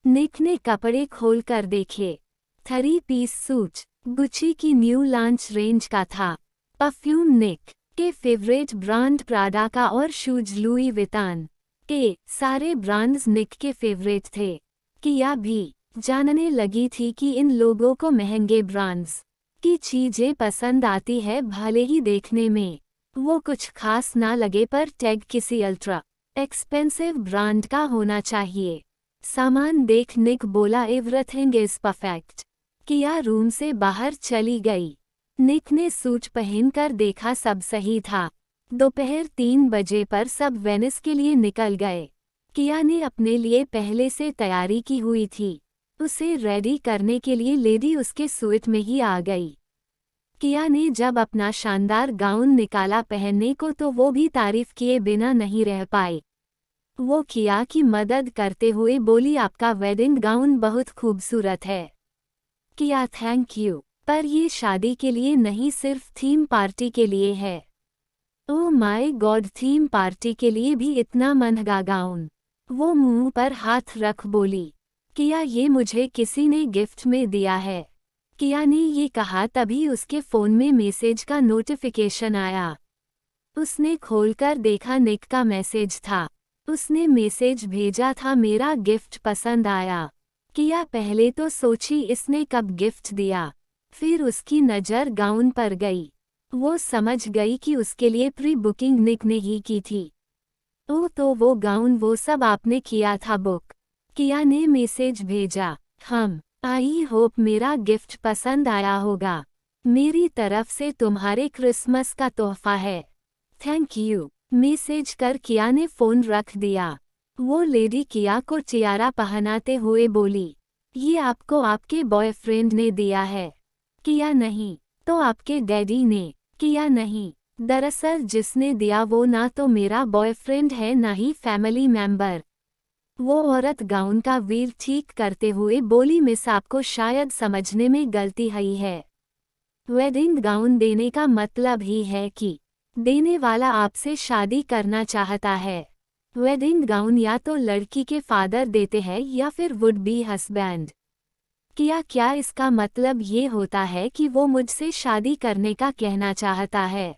निक ने कपड़े खोलकर देखे। 3 पीस सूट गुची की न्यू लॉन्च रेंज का था। परफ्यूम निक के फेवरेट ब्रांड प्राडा का और शूज लुई वितान के। सारे ब्रांड्स निक के फेवरेट थे। किया भी जानने लगी थी कि इन लोगों को महंगे ब्रांड्स की चीजें पसंद आती है, भले ही देखने में वो कुछ खास ना लगे, पर टैग किसी अल्ट्रा एक्सपेंसिव ब्रांड का होना चाहिए। सामान देख निक बोला, एवरीथिंग इज परफेक्ट। किया रूम से बाहर चली गई। निक ने सूट पहनकर देखा, सब सही था। दोपहर 3 बजे पर सब वेनिस के लिए निकल गए। किया ने अपने लिए पहले से तैयारी की हुई थी। उसे रेडी करने के लिए लेडी उसके सूट में ही आ गई। किया ने जब अपना शानदार गाउन निकाला पहनने को तो वो भी तारीफ किए बिना नहीं रह पाई। वो किया की मदद करते हुए बोली, आपका वेडिंग गाउन बहुत खूबसूरत है। किया, थैंक यू, पर ये शादी के लिए नहीं, सिर्फ थीम पार्टी के लिए है। ओह माय गॉड, थीम पार्टी के लिए भी इतना महंगा गाउन? वो मुंह पर हाथ रख बोली। किया, ये मुझे किसी ने गिफ्ट में दिया है। किया ने ये कहा तभी उसके फ़ोन में मैसेज का नोटिफिकेशन आया। उसने खोलकर देखा, निक का मैसेज था। उसने मैसेज भेजा था, मेरा गिफ्ट पसंद आया। किया पहले तो सोची इसने कब गिफ्ट दिया, फिर उसकी नज़र गाउन पर गई। वो समझ गई कि उसके लिए प्री बुकिंग निक ने ही की थी। ओह, तो वो गाउन वो सब आपने किया था बुक? किया ने मैसेज भेजा। आई होप मेरा गिफ्ट पसंद आया होगा। मेरी तरफ से तुम्हारे क्रिसमस का तोहफा है। Thank you. मैसेज कर किया ने फ़ोन रख दिया। वो लेडी किया को टियारा पहनाते हुए बोली, ये आपको आपके बॉयफ्रेंड ने दिया है? किया, नहीं। तो आपके डैडी ने? किया, नहीं। दरअसल जिसने दिया वो ना तो मेरा बॉयफ्रेंड है ना ही फैमिली मेंबर। वो औरत गाउन का व्हील ठीक करते हुए बोली, मिस, आपको शायद समझने में गलती हुई है। वेडिंग गाउन देने का मतलब ही है कि देने वाला आपसे शादी करना चाहता है। वेडिंग गाउन या तो लड़की के फादर देते हैं या फिर वुड बी हस्बैंड। क्या इसका मतलब ये होता है कि वो मुझसे शादी करने का कहना चाहता है?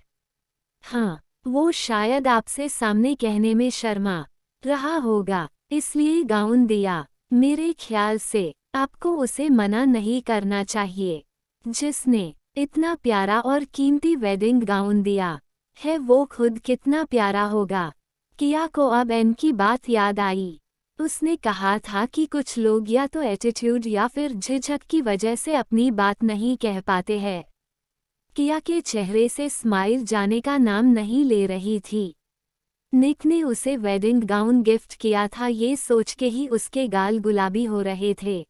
हाँ, वो शायद आपसे सामने कहने में शर्मा रहा होगा, इसलिए गाउन दिया। मेरे ख्याल से आपको उसे मना नहीं करना चाहिए। जिसने इतना प्यारा और कीमती वेडिंग गाउन दिया है वो खुद कितना प्यारा होगा। किया को अब एन की बात याद आई। उसने कहा था कि कुछ लोग या तो एटीट्यूड या फिर झिझक की वजह से अपनी बात नहीं कह पाते हैं। किया के चेहरे से स्माइल जाने का नाम नहीं ले रही थी। निक ने उसे वेडिंग गाउन गिफ्ट किया था ये सोच के ही उसके गाल गुलाबी हो रहे थे।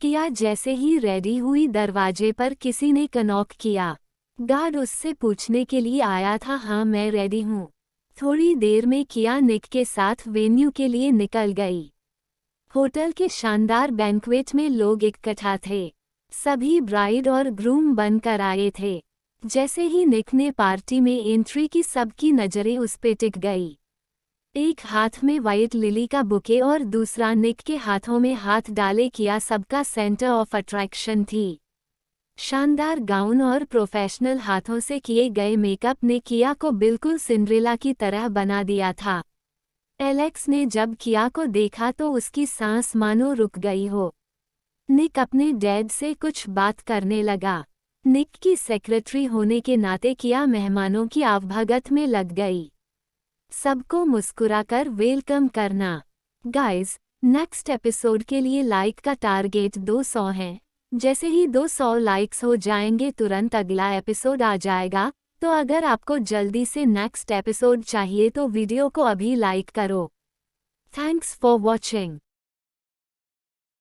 किया जैसे ही रेडी हुई दरवाजे पर किसी ने नॉक किया। गार्ड उससे पूछने के लिए आया था हाँ मैं रेडी हूँ। थोड़ी देर में किया निक के साथ वेन्यू के लिए निकल गई। होटल के शानदार बैंक्वेट में लोग इकट्ठा थे। सभी ब्राइड और ग्रूम बनकर आए थे। जैसे ही निक ने पार्टी में एंट्री की सबकी नजरें उस पे टिक गई। एक हाथ में वाइट लिली का बुके और दूसरा निक के हाथों में हाथ डाले किया सबका सेंटर ऑफ अट्रैक्शन थी। शानदार गाउन और प्रोफेशनल हाथों से किए गए मेकअप ने किया को बिल्कुल सिंड्रेला की तरह बना दिया था। एलेक्स ने जब किया को देखा तो उसकी सांस मानो रुक गई हो। निक अपने डैड से कुछ बात करने लगा। निक की सेक्रेटरी होने के नाते किया मेहमानों की आवभगत में लग गई। सबको मुस्कुराकर वेलकम करना। गाइस, नेक्स्ट एपिसोड के लिए लाइक का टारगेट 200 है। जैसे ही 200 लाइक्स हो जाएंगे तुरंत अगला एपिसोड आ जाएगा। तो अगर आपको जल्दी से नेक्स्ट एपिसोड चाहिए तो वीडियो को अभी लाइक करो। Thanks for watching.